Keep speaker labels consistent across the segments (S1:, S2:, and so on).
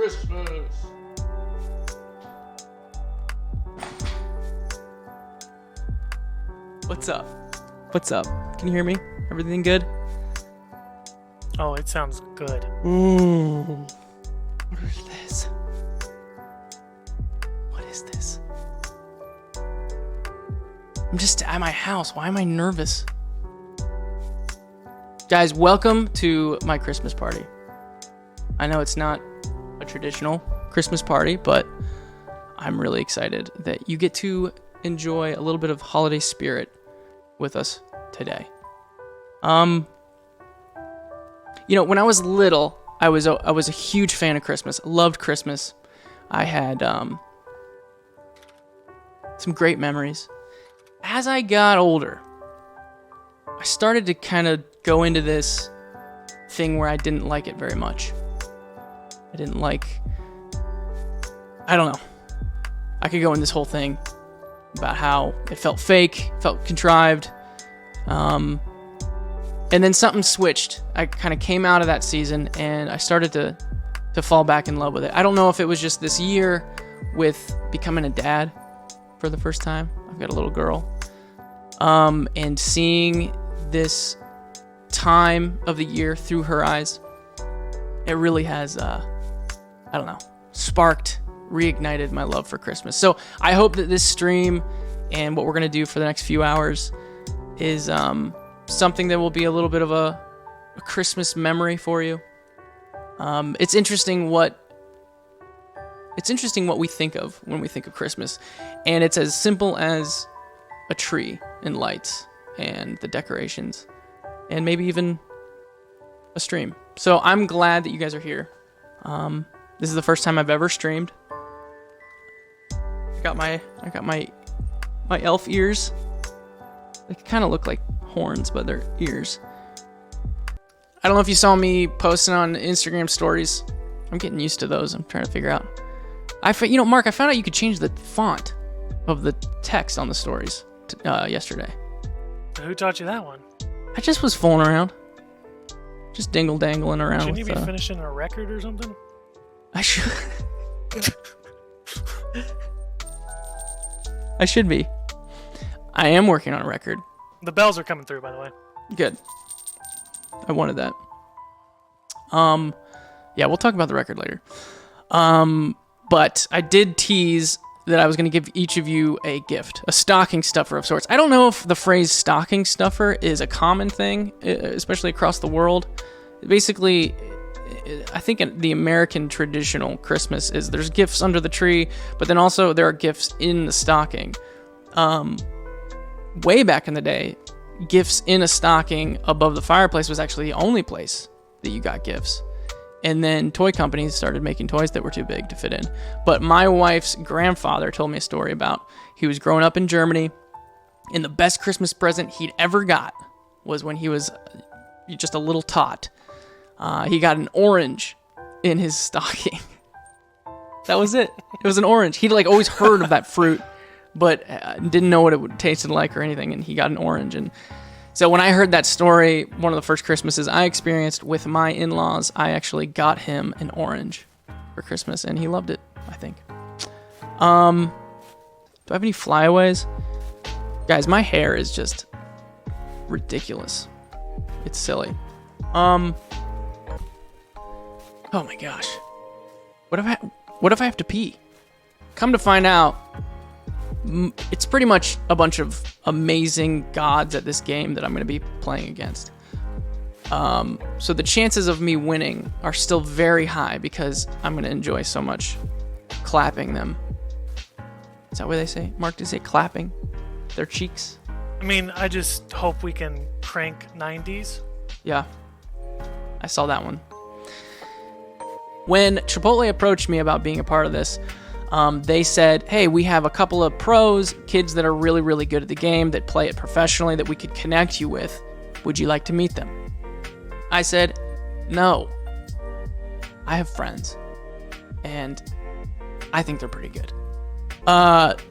S1: Christmas. What's up? What's up? Can you hear me? Everything good?
S2: Oh, it sounds good.
S1: What is this? What is this? I'm just at my house. Why am I nervous? Guys, welcome to my Christmas party. I know it's not a traditional Christmas party, but I'm really excited that you get to enjoy a little bit of holiday spirit with us today. You know, when I was little, I was a huge fan of Christmas. Loved Christmas. I had some great memories. As I got older, I started to kind of go into this thing where I didn't like it very much. I don't know. I could go in this whole thing about how it felt fake, felt contrived. And then something switched. I kind of came out of that season and I started to fall back in love with it. I don't know if it was just this year with becoming a dad for the first time. I've got a little girl. And seeing this time of the year through her eyes, it really has, reignited my love for Christmas. So I hope that this stream and what we're going to do for the next few hours is something that will be a little bit of a Christmas memory for you. It's interesting what we think of when we think of Christmas, and it's as simple as a tree and lights and the decorations and maybe even a stream. So I'm glad that you guys are here. This is the first time I've ever streamed. I got my elf ears. They kind of look like horns, but they're ears. I don't know if you saw me posting on Instagram stories. I'm getting used to those. I'm trying to figure out. Mark, I found out you could change the font of the text on the stories yesterday.
S2: Who taught you that one?
S1: I just was fooling around. Just dingle-dangling around.
S2: Shouldn't you be finishing a record or something?
S1: I should. I should be. I am working on a record.
S2: The bells are coming through, by the way.
S1: Good. I wanted that. Yeah, we'll talk about the record later. But I did tease that I was going to give each of you a gift, a stocking stuffer of sorts. I don't know if the phrase stocking stuffer is a common thing, especially across the world. Basically, I think the American traditional Christmas is there's gifts under the tree, but then also there are gifts in the stocking. Way back in the day, gifts in a stocking above the fireplace was actually the only place that you got gifts. And then toy companies started making toys that were too big to fit in. But my wife's grandfather told me a story about he was growing up in Germany, and the best Christmas present he'd ever got was when he was just a little tot. He got an orange in his stocking. That was it. It was an orange. He'd always heard of that fruit, but didn't know what it tasted like or anything, and he got an orange. And so when I heard that story, one of the first Christmases I experienced with my in-laws, I actually got him an orange for Christmas, and he loved it, I think. Do I have any flyaways? Guys, my hair is just ridiculous. It's silly. Oh my gosh. What if I have to pee? Come to find out, it's pretty much a bunch of amazing gods at this game that I'm going to be playing against. So the chances of me winning are still very high because I'm going to enjoy so much clapping them. Is that what they say? Mark, did you say clapping their cheeks?
S2: I mean, I just hope we can crank 90s.
S1: Yeah, I saw that one. When Chipotle approached me about being a part of this, they said, hey, we have a couple of pros, kids that are really, really good at the game, that play it professionally, that we could connect you with. Would you like to meet them? I said, no. I have friends, and I think they're pretty good.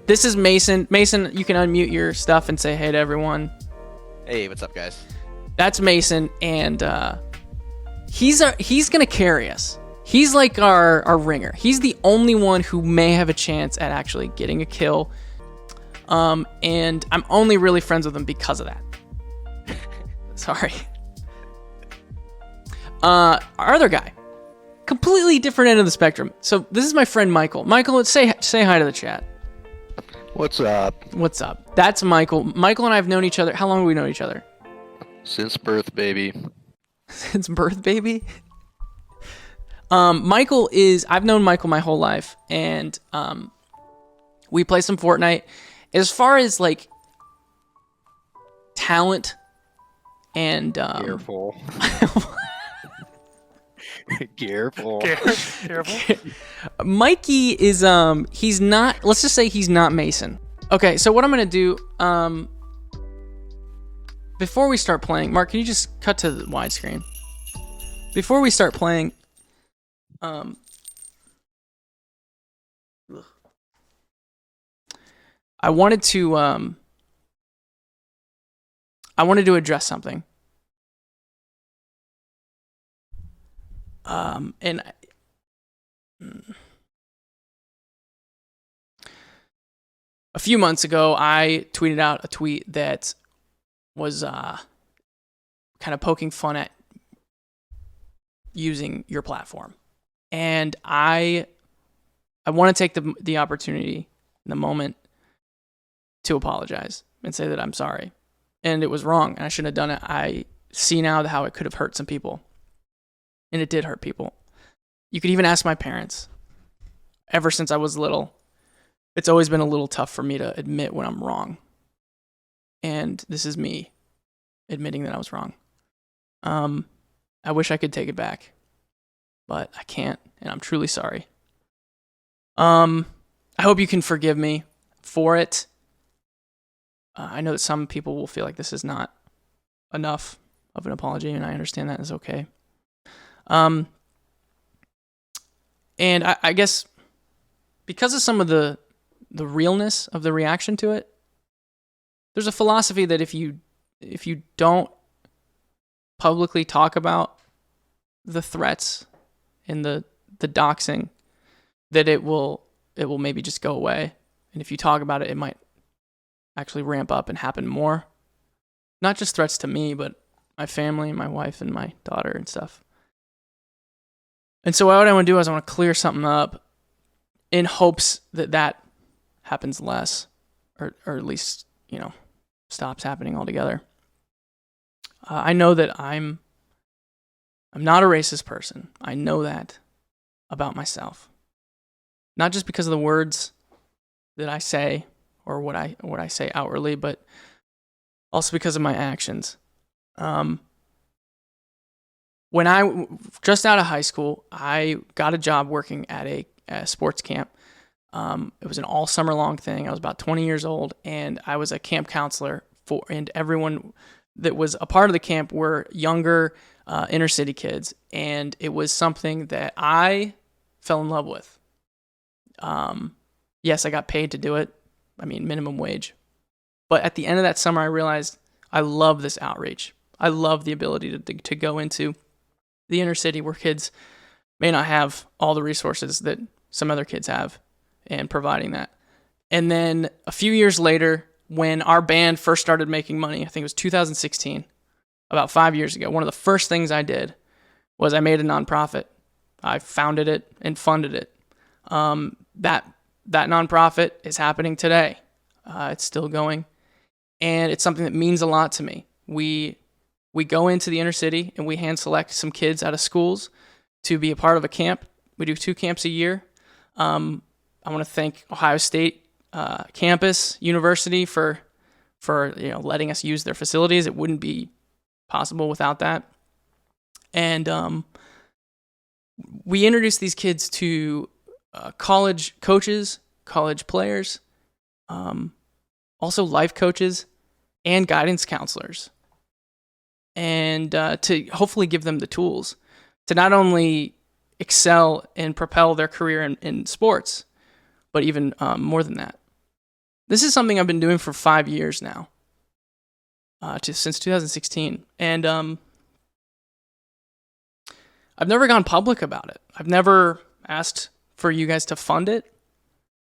S1: This is Mason. Mason, you can unmute your stuff and say hey to everyone.
S3: Hey, what's up, guys?
S1: That's Mason, and he's gonna carry us. He's like our ringer. He's the only one who may have a chance at actually getting a kill. And I'm only really friends with him because of that. Sorry. Our other guy, completely different end of the spectrum. So this is my friend Michael. Michael, let's say hi to the chat.
S3: What's up?
S1: What's up? That's Michael. Michael and I have known each other. How long have we known each other?
S3: Since birth, baby.
S1: Since birth, baby? I've known Michael my whole life, and we play some Fortnite. As far as like talent and
S3: Careful. Careful.
S2: Careful.
S1: Mikey is he's not, let's just say he's not Mason. Okay, so what I'm gonna do, before we start playing, Mark, can you just cut to the widescreen? Before we start playing, I wanted to address something. And a few months ago, I tweeted out a tweet that was kind of poking fun at using your platform. And I want to take the opportunity in the moment to apologize and say that I'm sorry. And it was wrong, and I shouldn't have done it. I see now how it could have hurt some people. And it did hurt people. You could even ask my parents. Ever since I was little, it's always been a little tough for me to admit when I'm wrong. And this is me admitting that I was wrong. I wish I could take it back, but I can't, and I'm truly sorry. I hope you can forgive me for it. I know that some people will feel like this is not enough of an apology, and I understand that is okay. And I guess because of some of the realness of the reaction to it, there's a philosophy that if you don't publicly talk about the threats and the doxing, that it will maybe just go away. And if you talk about it, it might actually ramp up and happen more. Not just threats to me, but my family, my wife, and my daughter and stuff. And so what I want to do is I want to clear something up in hopes that happens less, or at least, stops happening altogether. I know that I'm not a racist person. I know that about myself. Not just because of the words that I say or what I say outwardly, but also because of my actions. When I just out of high school, I got a job working at a sports camp. It was an all summer long thing. I was about 20 years old, and I was a camp counselor and everyone that was a part of the camp were younger inner city kids, and it was something that I fell in love with. Yes, I got paid to do it. I mean, minimum wage. But at the end of that summer, I realized I love this outreach. I love the ability to go into the inner city where kids may not have all the resources that some other kids have, and providing that. And then a few years later, when our band first started making money, I think it was 2016, about 5 years ago, one of the first things I did was I made a nonprofit. I founded it and funded it. That nonprofit is happening today. It's still going, and it's something that means a lot to me. We go into the inner city and we hand select some kids out of schools to be a part of a camp. We do 2 camps a year. I want to thank Ohio State campus university for letting us use their facilities. It wouldn't be possible without that. And we introduce these kids to college coaches, college players, also life coaches and guidance counselors, and to hopefully give them the tools to not only excel and propel their career in sports, but even more than that. This is something I've been doing for 5 years now, since 2016. And I've never gone public about it. I've never asked for you guys to fund it.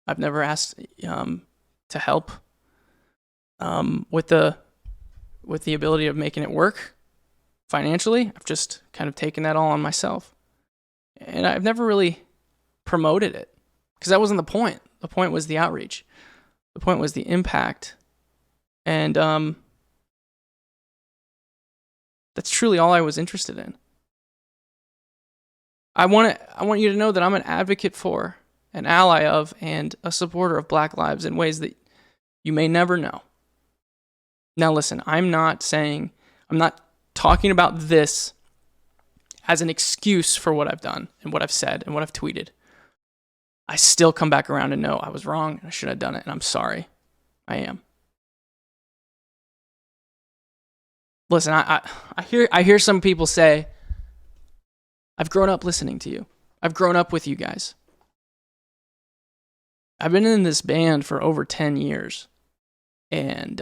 S1: I've never asked to help with the ability of making it work financially. I've just kind of taken that all on myself. And I've never really promoted it because that wasn't the point. The point was the outreach. The point was the impact. And that's truly all I was interested in. I want you to know that I'm an advocate for, an ally of, and a supporter of Black lives in ways that you may never know. Now listen, I'm not talking about this as an excuse for what I've done and what I've said and what I've tweeted. I still come back around and know I was wrong and I should have done it, and I'm sorry. I am. Listen, I hear some people say, I've grown up listening to you. I've grown up with you guys. I've been in this band for over 10 years. And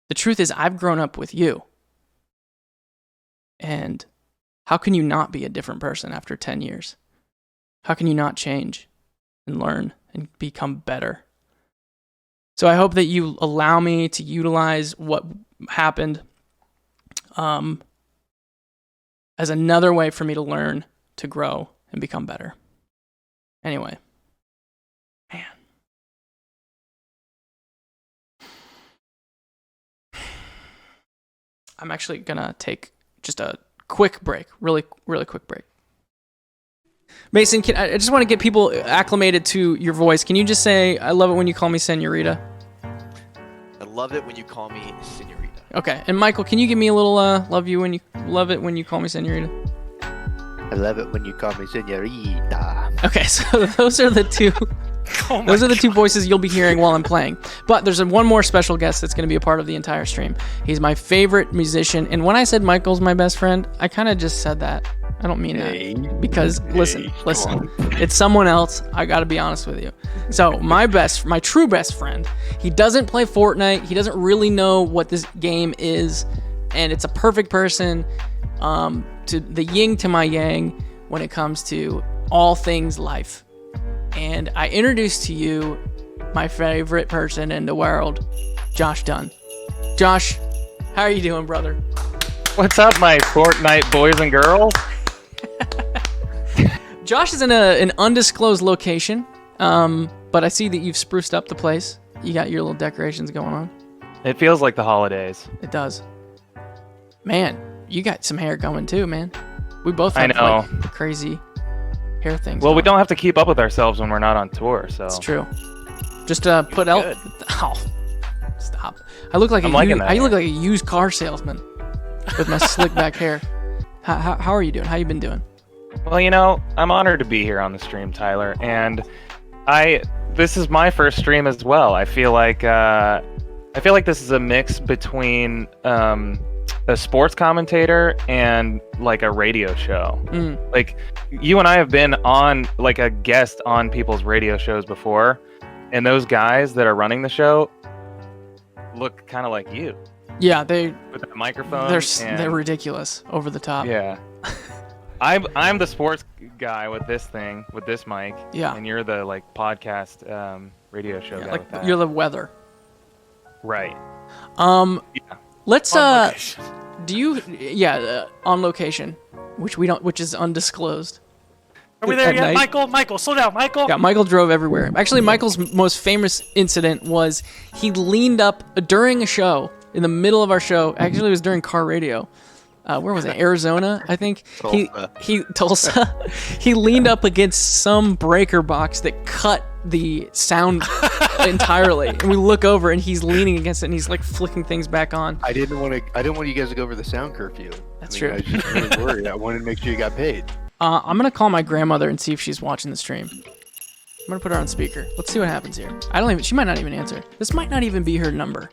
S1: the truth is, I've grown up with you. And how can you not be a different person after 10 years? How can you not change and learn and become better? So I hope that you allow me to utilize what happened as another way for me to learn, to grow, and become better. Anyway, man. I'm actually going to take just a quick break, really, really quick break. Mason, I just want to get people acclimated to your voice. Can you just say, I love it when you call me señorita?
S4: I love it when you call me señorita.
S1: Okay, and Michael, can you give me a little love it when you call me señorita?
S3: I love it when you call me señorita.
S1: Okay, so those are the two. Those are the two voices you'll be hearing while I'm playing. But there's one more special guest that's going to be a part of the entire stream. He's my favorite musician, and when I said Michael's my best friend, I kind of just said that. I don't mean that. Because listen, it's someone else. I got to be honest with you. So my true best friend, he doesn't play Fortnite. He doesn't really know what this game is, and it's a perfect person to the yin to my yang when it comes to all things life. And I introduce to you my favorite person in the world, Josh Dunn. Josh, how are you doing, brother?
S5: What's up, my Fortnite boys and girls?
S1: Josh is in an undisclosed location, but I see that you've spruced up the place. You got your little decorations going on.
S5: It feels like the holidays.
S1: It does. Man, you got some hair going too, man. We both
S5: I
S1: have
S5: know.
S1: like crazy hair things.
S5: Well, we
S1: going.
S5: don't have to keep up with ourselves when we're not on tour, so.
S1: It's true. Just put out.
S5: good.
S1: Oh, stop! I look like I look like a used car salesman with my slick back hair. How are you doing? How you been doing?
S5: Well, I'm honored to be here on the stream, Tyler, and this is my first stream as well. I feel like this is a mix between a sports commentator and like a radio show. Like you and I have been on like a guest on people's radio shows before, and those guys that are running the show look kind of like you.
S1: Yeah, they
S5: with the microphone.
S1: They're ridiculous, over the top.
S5: Yeah. I'm the sports guy with this mic.
S1: Yeah.
S5: And you're the like podcast radio show guy
S1: like
S5: with that.
S1: you're the weather.
S5: Right.
S1: Yeah. Let's
S2: On location.
S1: do you on location, which is undisclosed.
S2: Are we there
S1: At
S2: yet,
S1: night.
S2: Michael? Slow down, Michael.
S1: Yeah, Michael drove everywhere. Actually, Michael's most famous incident was he leaned up during a show, in the middle of our show. Actually, it was during car radio. Where was it? Arizona, I think. Tulsa. He leaned up against some breaker box that cut the sound entirely. And we look over and he's leaning against it and he's like flicking things back on.
S3: I didn't want you guys to go over the sound curfew.
S1: That's true.
S3: I was just really worried. I wanted to make sure you got paid.
S1: I'm going to call my grandmother and see if she's watching the stream. I'm going to put her on speaker. Let's see what happens here. She might not even answer. This might not even be her number.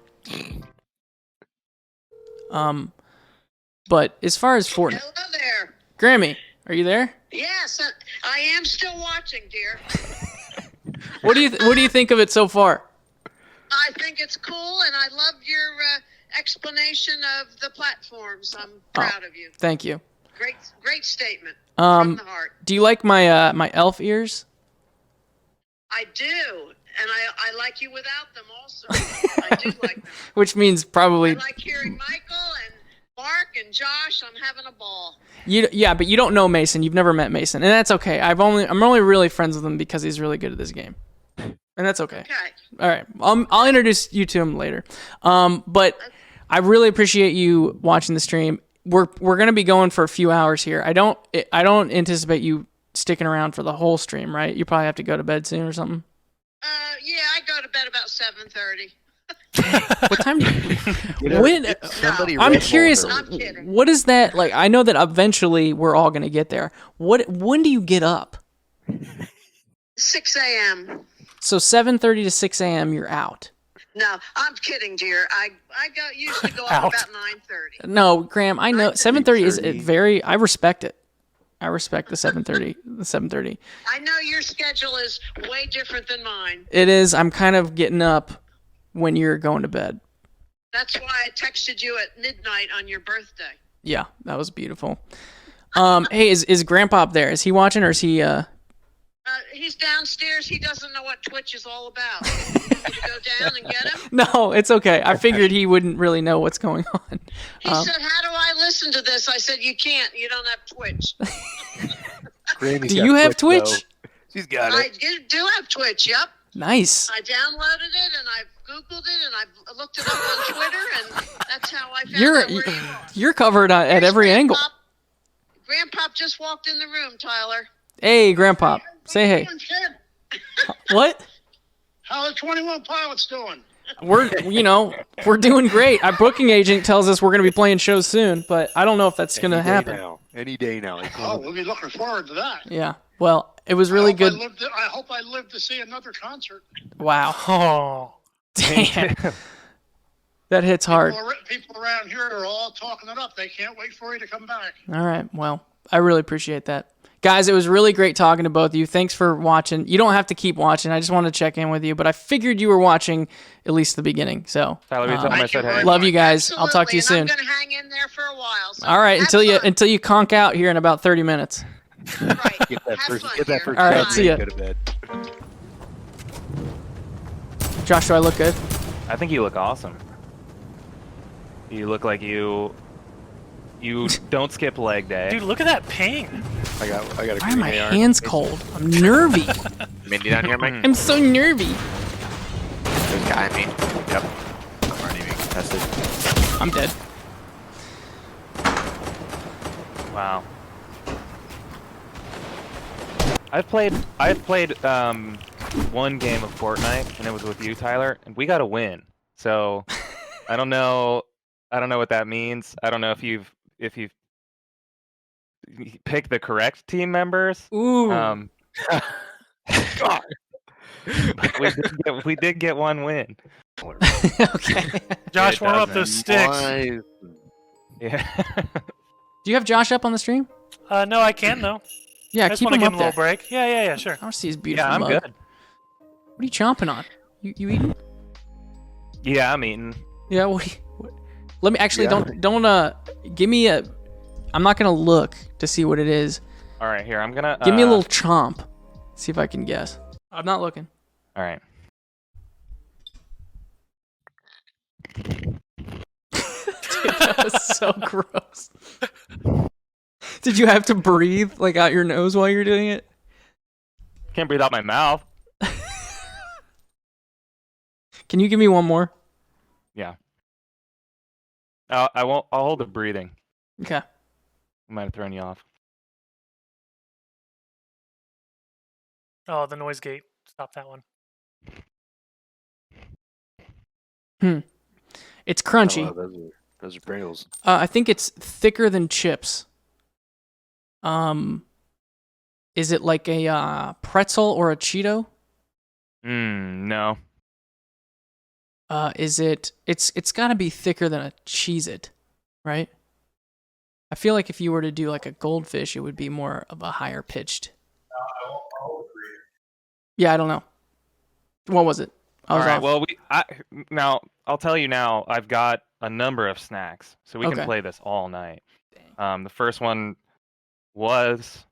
S1: But as far as Fortnite...
S6: Hello there.
S1: Grammy, are you there?
S6: Yes, I am still watching, dear.
S1: What do you think of it so far?
S6: I think it's cool, and I love your explanation of the platforms. I'm proud of you.
S1: Thank you.
S6: Great Great statement. From the heart.
S1: Do you like my my elf ears?
S6: I do, and I like you without them also. I do like them.
S1: Which means
S6: I
S1: probably
S6: like hearing Michael and Mark and Josh. I'm having a ball.
S1: yeah, but you don't know Mason. You've never met Mason, and that's okay. I'm only really friends with him because he's really good at this game, and that's okay.
S6: Okay.
S1: All right, I'll introduce you to him later. But I really appreciate you watching the stream. We're gonna be going for a few hours here. I don't anticipate you sticking around for the whole stream, right? You probably have to go to bed soon or something.
S6: Yeah, I go to bed about 7:30.
S1: What time do you? When?
S3: Somebody
S1: I'm
S3: read
S1: curious.
S3: Mulder.
S6: I'm kidding.
S1: What is that like? I know that eventually we're all gonna get there. When do you get up?
S6: 6 a.m.
S1: So 7:30 to 6 a.m. You're out.
S6: No, I'm kidding, dear. I usually go up
S2: Out.
S6: about 9:30.
S1: No, Graham. I know 7:30 is
S3: 8:30.
S1: very. I respect it. I respect the 7:30. The 7:30.
S6: I know your schedule is way different than mine.
S1: It is. I'm kind of getting up when you're going to bed.
S6: That's why I texted you at midnight on your birthday.
S1: Yeah, that was beautiful. Hey, is Grandpa up there? Is he watching or is he?
S6: He's downstairs. He doesn't know what Twitch is all about. Did you go down and get him?
S1: No, it's okay. I figured he wouldn't really know what's going on.
S6: He said, "How do I listen to this?" I said, "You can't. You don't have Twitch."
S3: Grammy's
S1: Do
S3: got
S1: you have
S3: Twitch,
S1: Twitch?
S3: though. She's got
S6: I
S3: it.
S6: do have Twitch. Yep.
S1: Nice.
S6: I downloaded it and I've Googled it and I've looked it up on Twitter and that's how I found
S1: You're
S6: out where you are.
S1: you're covered at
S6: Here's
S1: every angle.
S6: Grandpop just walked in the room, Tyler.
S1: Hey, Grandpa. Say hey. What?
S7: How are 21 Pilots doing?
S1: We're we're doing great. Our booking agent tells us we're going to be playing shows soon, but I don't know if that's going to happen.
S3: Any day now.
S7: Oh, we'll be looking forward to that.
S1: Yeah. Well, it was really good.
S7: I hope I live to see another concert.
S1: Wow.
S2: Oh,
S1: Damn. That hits hard.
S7: People around here are all talking it up. They can't wait for you to come back.
S1: All right. Well, I really appreciate that. Guys, it was really great talking to both of you. Thanks for watching. You don't have to keep watching. I just wanted to check in with you, but I figured you were watching at least the beginning. So,
S5: Tyler, you tell him I said hey.
S1: love you guys. I'll talk to you
S6: Absolutely, and
S1: soon.
S6: I'm going to hang in there for a while. So
S1: All right,
S6: have fun.
S1: until you conk out here in about 30 minutes.
S6: Right.
S3: Get that
S6: Have
S3: first.
S6: fun,
S3: Get that
S6: dear.
S3: first.
S1: All right,
S3: job
S1: see ya.
S3: and Go to bed.
S1: Josh, do I look good?
S5: I think you look awesome. You look like you don't skip leg day.
S2: dude, look at that ping.
S3: I got a
S1: Why are
S3: green
S1: my
S3: AR.
S1: hands cold? I'm nervy.
S3: Mindy down here, Mike.
S1: I'm so nervy.
S3: There's a guy, I mean. Yep. I'm already being tested.
S1: I'm dead.
S5: Wow. I've played one game of Fortnite and it was with you, Tyler, and we got a win. So I don't know what that means. I don't know if you've picked the correct team members.
S1: Ooh.
S3: God.
S5: We did get one win.
S1: Okay.
S2: Josh,
S5: It
S2: warm up
S5: doesn't.
S2: those sticks.
S3: Why-
S5: Yeah.
S1: Do you have Josh up on the stream?
S2: No, I can't though.
S1: Yeah,
S2: I just
S1: keep
S2: want to
S1: him
S2: give
S1: up
S2: him a little
S1: there.
S2: break. Yeah, sure.
S1: I want to see his beautiful
S5: Yeah, I'm
S1: mug.
S5: good.
S1: What are you chomping on? You eating?
S5: Yeah, I'm eating.
S1: Yeah. Let me actually
S3: Yeah.
S1: don't give me a. I'm not gonna look to see what it is.
S5: All right, here I'm gonna
S1: Give me a little chomp. See if I can guess. I'm not looking.
S5: All right.
S1: That was so gross. Did you have to breathe like out your nose while you're doing it?
S5: Can't breathe out my mouth.
S1: Can you give me one more?
S5: Yeah. I won't. I'll hold the breathing.
S1: Okay.
S5: I might have thrown you off.
S2: Oh, the noise gate. Stop that one.
S1: It's crunchy.
S3: Oh, wow, those are Pringles.
S1: I think it's thicker than chips. Is it like a pretzel or a Cheeto?
S5: No.
S1: Is it? It's got to be thicker than a Cheez-It, right? I feel like if you were to do like a goldfish, it would be more of a higher pitched. Yeah, I don't know. What was it? I
S5: All
S1: was
S5: right.
S1: off.
S5: Well, now I'll tell you now. I've got a number of snacks, so we
S1: Okay.
S5: can play this all night. The first one was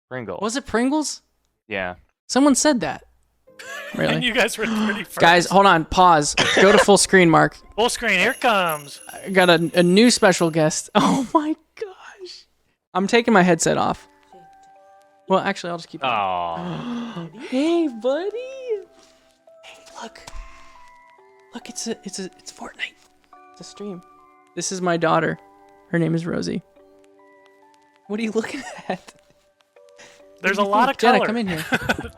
S5: Pringles.
S1: Was it Pringles?
S5: Yeah.
S1: Someone said that.
S2: And
S1: Really?
S2: you guys were pretty first.
S1: Guys, hold on. Pause. Go to full screen, Mark.
S2: Full screen. Here it comes.
S1: I got a new special guest. Oh my gosh. I'm taking my headset off. Well, actually, I'll just keep it on.
S5: Oh.
S1: Hey, buddy. Hey, look. Look, it's Fortnite. It's a stream. This is my daughter. Her name is Rosie. What are you looking at?
S2: There's a lot of color.
S1: Jenna, come in here.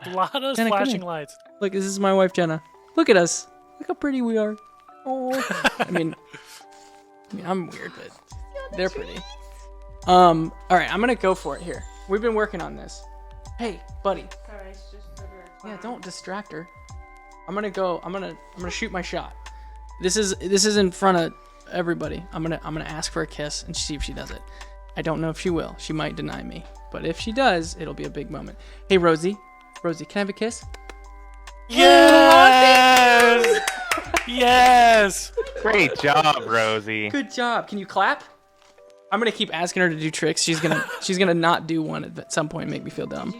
S2: A lot of
S1: Jenna, come
S2: flashing
S1: in.
S2: lights.
S1: Look, this is my wife, Jenna. Look at us. Look how pretty we are. Oh. I mean, I'm weird, but they're pretty. All right, I'm gonna go for it here. We've been working on this. Hey, buddy.
S8: Sorry, it's just for her.
S1: Yeah, don't distract her. I'm gonna shoot my shot. This is in front of everybody. I'm gonna ask for a kiss and see if she does it. I don't know if she will. She might deny me. But if she does, it'll be a big moment. Hey, Rosie. Rosie, can I have a kiss?
S2: Yes! Yes!
S5: Great job, Rosie.
S1: Good job. Can you clap? I'm gonna keep asking her to do tricks. She's gonna not do one at some point and make me feel dumb.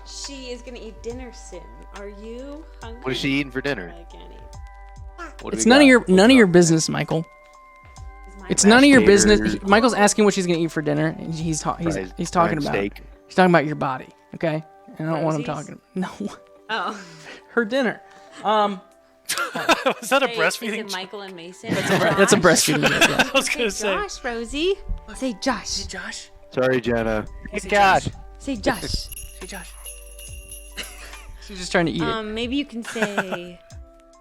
S8: She is gonna eat dinner soon. Are you hungry?
S4: What is she eating for dinner?
S8: I can't eat.
S4: What do
S1: It's
S4: we
S1: none
S4: got?
S1: of your business, Michael.
S8: Is my
S1: It's none of your
S4: Mashed
S1: business.
S4: taters.
S1: Michael's asking what she's gonna eat for dinner, and he's talking
S4: Fried
S1: about
S4: steak.
S1: he's talking about your body. Okay, and I don't want him
S8: Rosie's?
S1: talking. No,
S8: Oh.
S1: her dinner.
S2: Was that a
S8: Say,
S2: breastfeeding?
S8: Is it Michael and Mason?
S1: That's a breastfeeding. Yes.
S2: I was gonna
S8: Say
S2: say.
S8: Josh, Rosie. Say Josh.
S1: Josh.
S4: Sorry, Jenna.
S5: Hey, Josh.
S8: Say Josh.
S1: Hey, Josh. She's just trying to eat it.
S8: Maybe you can say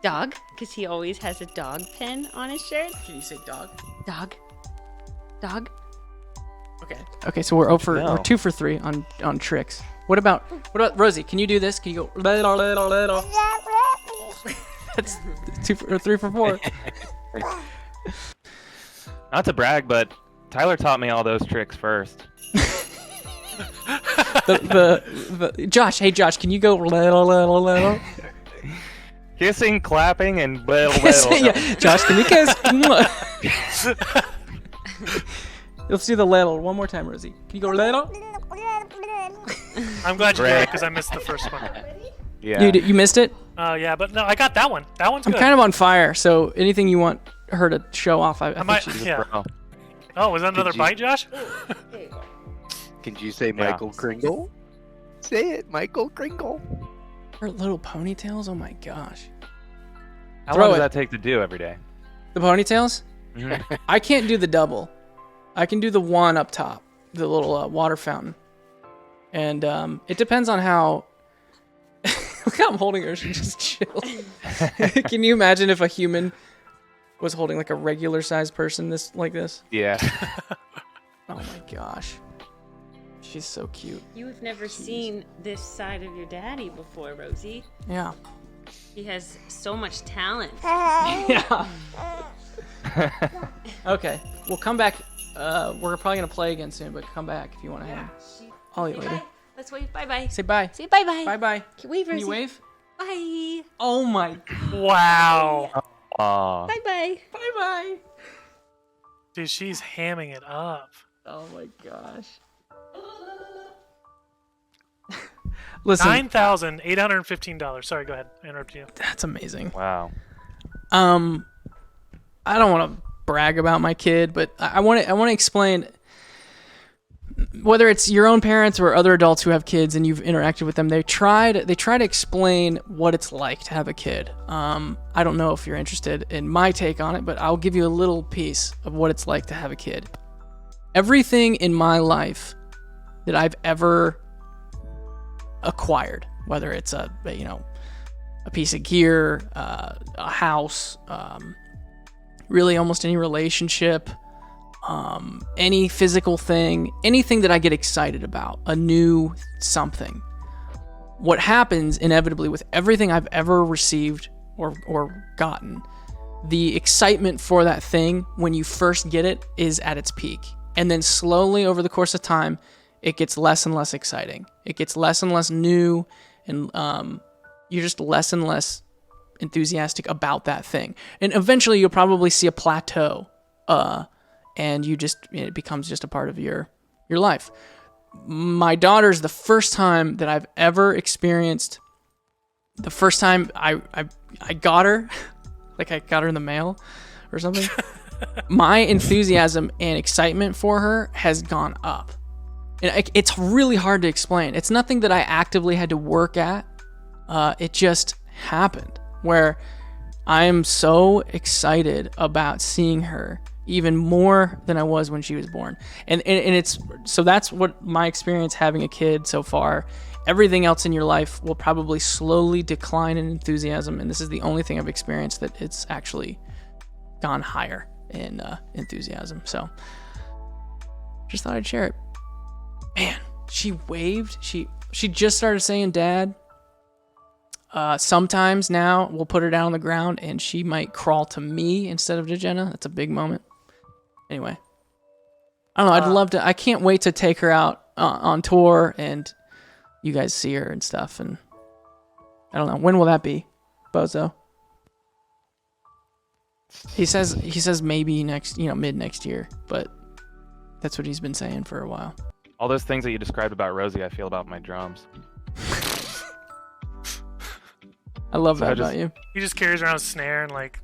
S8: dog, because he always has a dog pin on his shirt.
S1: Can you say dog?
S8: Dog. Dog.
S1: Okay. Okay, so we're
S5: No.
S1: 2 for 3 on tricks. What about Rosie? Can you do this? Can you go little? That's 3 for 4.
S5: Not to brag, but Tyler taught me all those tricks first.
S1: the Josh, hey Josh, can you go little?
S5: Kissing, clapping, and
S1: Yeah, Josh, can you kiss? Let's do the little one more time, Rosie. Can you go little?
S2: I'm glad you did it because I missed the first one.
S5: Yeah.
S1: You missed it.
S2: Yeah, but no, I got that one. That one's
S1: I'm
S2: good.
S1: kind of on fire, so anything you want her to show off, I think
S2: might-
S1: she's
S2: yeah.
S5: Bro.
S2: Oh, was that another
S4: you-
S2: bite, Josh?
S4: Can you say Michael Kringle? Say it, Michael Kringle.
S1: her little ponytails. Oh my gosh,
S5: How
S1: Throw
S5: long does
S1: it.
S5: that take to do every day?
S1: the ponytails.
S5: Mhm.
S1: I can't do the double. I can do the one up top, the little water fountain, and it depends on how. Look how I'm holding her. She just chill. Can you imagine if a human was holding like a regular sized person like this?
S5: Yeah.
S1: Oh my gosh. She's so cute.
S8: You've never seen this side of your daddy before, Rosie.
S1: Yeah.
S8: He has so much talent.
S1: Yeah. Okay. We'll come back. We're probably gonna play again soon, but come back if you want to hang. I'll eat later.
S8: Let's wave bye-bye.
S1: Say bye.
S8: Say bye-bye.
S1: Bye bye.
S8: Can wave,
S1: Can
S8: Rosie.
S1: you wave?
S8: Bye.
S1: Oh my.
S2: Wow.
S5: Aw.
S8: Bye-bye.
S1: Bye bye.
S2: Dude, she's hamming it up.
S1: Oh my gosh. Listen,
S2: $9,815. Sorry, go ahead. I interrupted you.
S1: that's amazing.
S5: Wow.
S1: I don't want to brag about my kid, but I want to explain. Whether it's your own parents or other adults who have kids and you've interacted with them, they try to explain what it's like to have a kid. I don't know if you're interested in my take on it, but I'll give you a little piece of what it's like to have a kid. Everything in my life that I've ever acquired, whether it's a piece of gear, a house, really almost any relationship, any physical thing, anything that I get excited about, a new something. What happens inevitably with everything I've ever received or gotten, the excitement for that thing when you first get it is at its peak. And then slowly over the course of time, it gets less and less exciting. It gets less and less new, and you're just less and less enthusiastic about that thing. And eventually you'll probably see a plateau, and it becomes just a part of your your life. My daughter's the first time that I've ever experienced. The first time I got her, like I got her in the mail or something. My enthusiasm and excitement for her has gone up. And it's really hard to explain. It's nothing that I actively had to work at. It just happened where I am so excited about seeing her even more than I was when she was born. And it's, so that's what my experience having a kid so far. Everything else in your life will probably slowly decline in enthusiasm. And this is the only thing I've experienced that it's actually gone higher in enthusiasm. So just thought I'd share it. Man, she waved. She just started saying dad. Sometimes now we'll put her down on the ground and she might crawl to me instead of to Jenna. That's a big moment. Anyway, I don't know. I'd love to. I can't wait to take her out on tour and you guys see her and stuff. And I don't know. When will that be, Bozo? He says maybe next, mid next year, but that's what he's been saying for a while.
S5: All those things that you described about Rosie, I feel about my drums.
S1: I love that about you.
S2: He just carries around a snare and like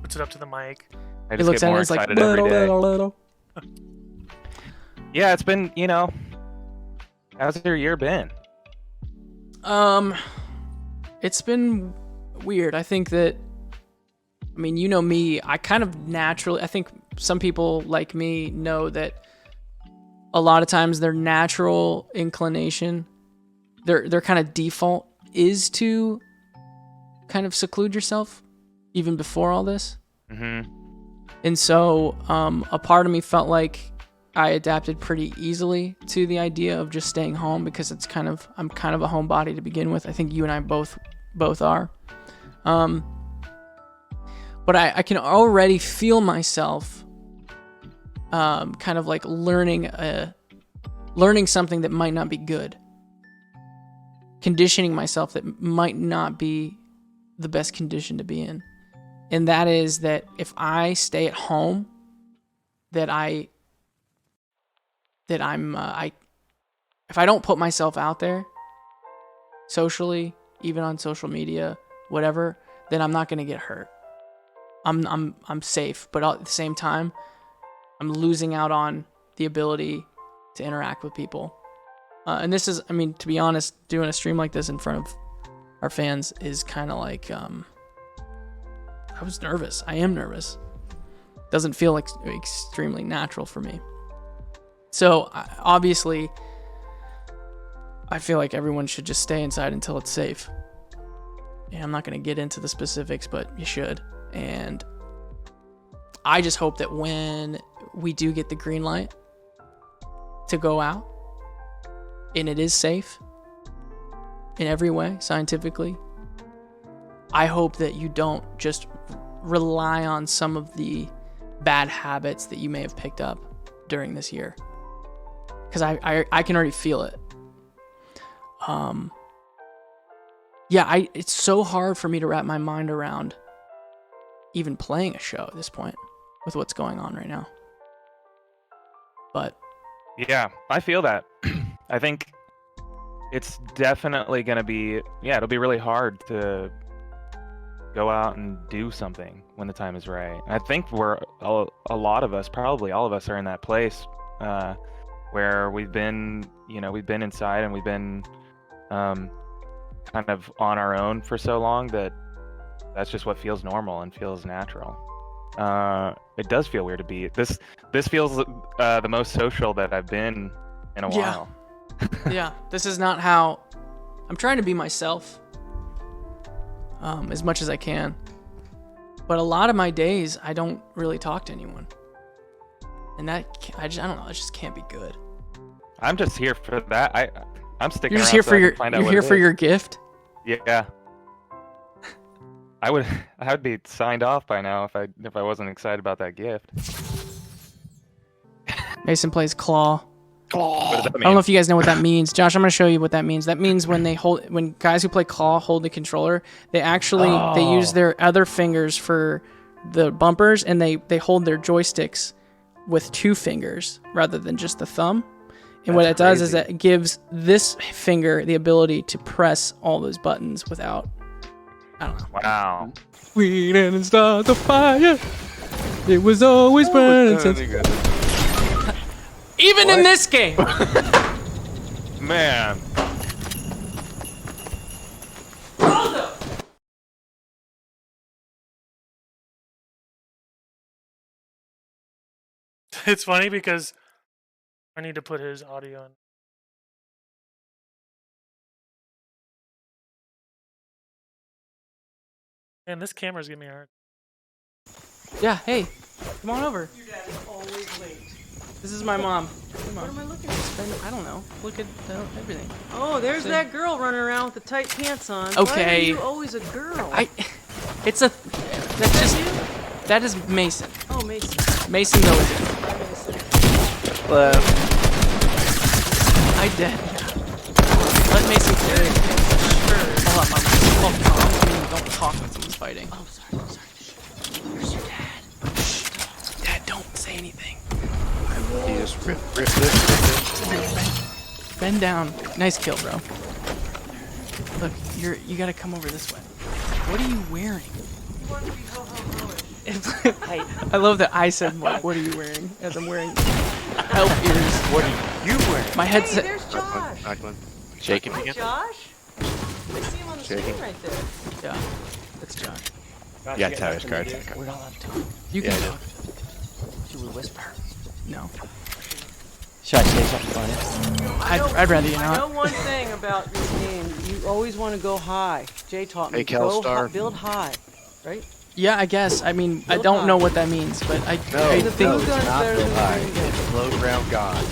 S2: puts it up to the mic.
S5: I
S1: He
S5: just
S1: looks
S5: get
S1: at it
S5: more
S1: and it's like,
S5: excited every day.
S1: little.
S5: Yeah, it's been, how's your year been?
S1: It's been weird. I think that, you know me, I kind of naturally, I think some people like me know that a lot of times their natural inclination, their kind of default is to kind of seclude yourself even before all this.
S5: Mm-hmm.
S1: And so a part of me felt like I adapted pretty easily to the idea of just staying home because I'm kind of a homebody to begin with. I think you and I both are. But I can already feel myself kind of like learning something that might not be good. Conditioning myself that might not be the best condition to be in. And that is that if I stay at home, if I don't put myself out there socially, even on social media, whatever, then I'm not going to get hurt. I'm safe, but at the same time, I'm losing out on the ability to interact with people. And this is, to be honest, doing a stream like this in front of our fans is kind of like, I was nervous. I am nervous. Doesn't feel like extremely natural for me. So obviously, I feel like everyone should just stay inside until it's safe. Yeah, I'm not going to get into the specifics, but you should. And I just hope that when we do get the green light to go out, and it is safe in every way, scientifically, I hope that you don't just rely on some of the bad habits that you may have picked up during this year. Because I can already feel it. It's so hard for me to wrap my mind around even playing a show at this point with what's going on right now. But
S5: yeah, I feel that. I think it's definitely going to be, it'll be really hard to go out and do something when the time is right. I think a lot of us, probably all of us, are in that place where we've been inside and we've been kind of on our own for so long that that's just what feels normal and feels natural. It does feel weird to be this feels the most social that I've been in a while.
S1: Yeah, this is not how I'm trying to be myself as much as I can. But a lot of my days I don't really talk to anyone. And that I don't know, it just can't be good.
S5: I'm just here for that. I'm sticking
S1: You're just
S5: around
S1: here
S5: so
S1: for
S5: I
S1: your
S5: can find out
S1: you're
S5: what
S1: here
S5: it
S1: for
S5: is.
S1: your gift?
S5: Yeah. I would be signed off by now if I wasn't excited about that gift.
S1: Mason plays claw.
S5: What does that
S1: I
S5: mean?
S1: don't know if you guys know what that means. Josh, I'm going to show you what that means. That means when guys who play claw hold the controller, they actually they use their other fingers for the bumpers, and they hold their joysticks with two fingers rather than just the thumb. And what it
S4: That's
S1: does is
S4: crazy.
S1: it gives this finger the ability to press all those buttons without, I don't know.
S5: Wow.
S1: We didn't start the fire. It was always burning since. Even in this game.
S5: Man.
S2: It's funny because I need to put his audio in. Man, this camera's giving me a hard.
S1: Yeah, hey, come on over.
S9: Your dad is always late.
S1: This is my mom. Hey,
S9: What
S1: Mom.
S9: am I looking at?
S1: I don't know. Look at everything.
S9: Oh, there's
S1: See?
S9: that girl running around with the tight pants on. Why
S1: Okay.
S9: are you always a girl?
S1: It's a, that's just, that is Mason.
S9: Oh, Mason.
S1: Mason's always in.
S4: Hello.
S1: I did. Let Mason carry it. Sure. Hold on, Mom. Oh, Mom. Don't talk when someone's fighting.
S9: Oh, sorry.
S1: Where's your dad? Shh. Dad, don't say anything.
S4: He just ripped this.
S1: Bend down. Nice kill, bro. Look, you gotta come over this way. What are you wearing?
S9: You want to be ho-ho-ho-ish.
S1: I love that I said, what are you wearing? As I'm wearing elf ears.
S4: What are you wearing?
S1: My
S9: Hey,
S1: headset.
S9: there's Josh.
S3: Shaking
S9: Hey,
S3: again?
S9: Josh. I see him on the screen right there.
S1: Yeah, that's John.
S3: You got Tyler's card.
S1: We're not allowed to talk. You
S3: Yeah,
S1: can
S3: I
S1: talk.
S10: Should we whisper?
S1: No.
S10: Should I say something funny?
S1: I'd rather you
S9: I know
S1: not.
S9: one thing about this game. You always want to go high. Jay taught me.
S4: Hey,
S9: Go
S4: Kelstar.
S9: build high, right?
S1: Yeah, I guess. I mean, I
S9: Build
S1: don't
S9: high.
S1: know what that means, but I
S9: The
S1: think
S9: blue gun's
S4: not
S9: better
S4: build
S9: than
S4: high.
S9: the green gun.
S4: It's low ground god.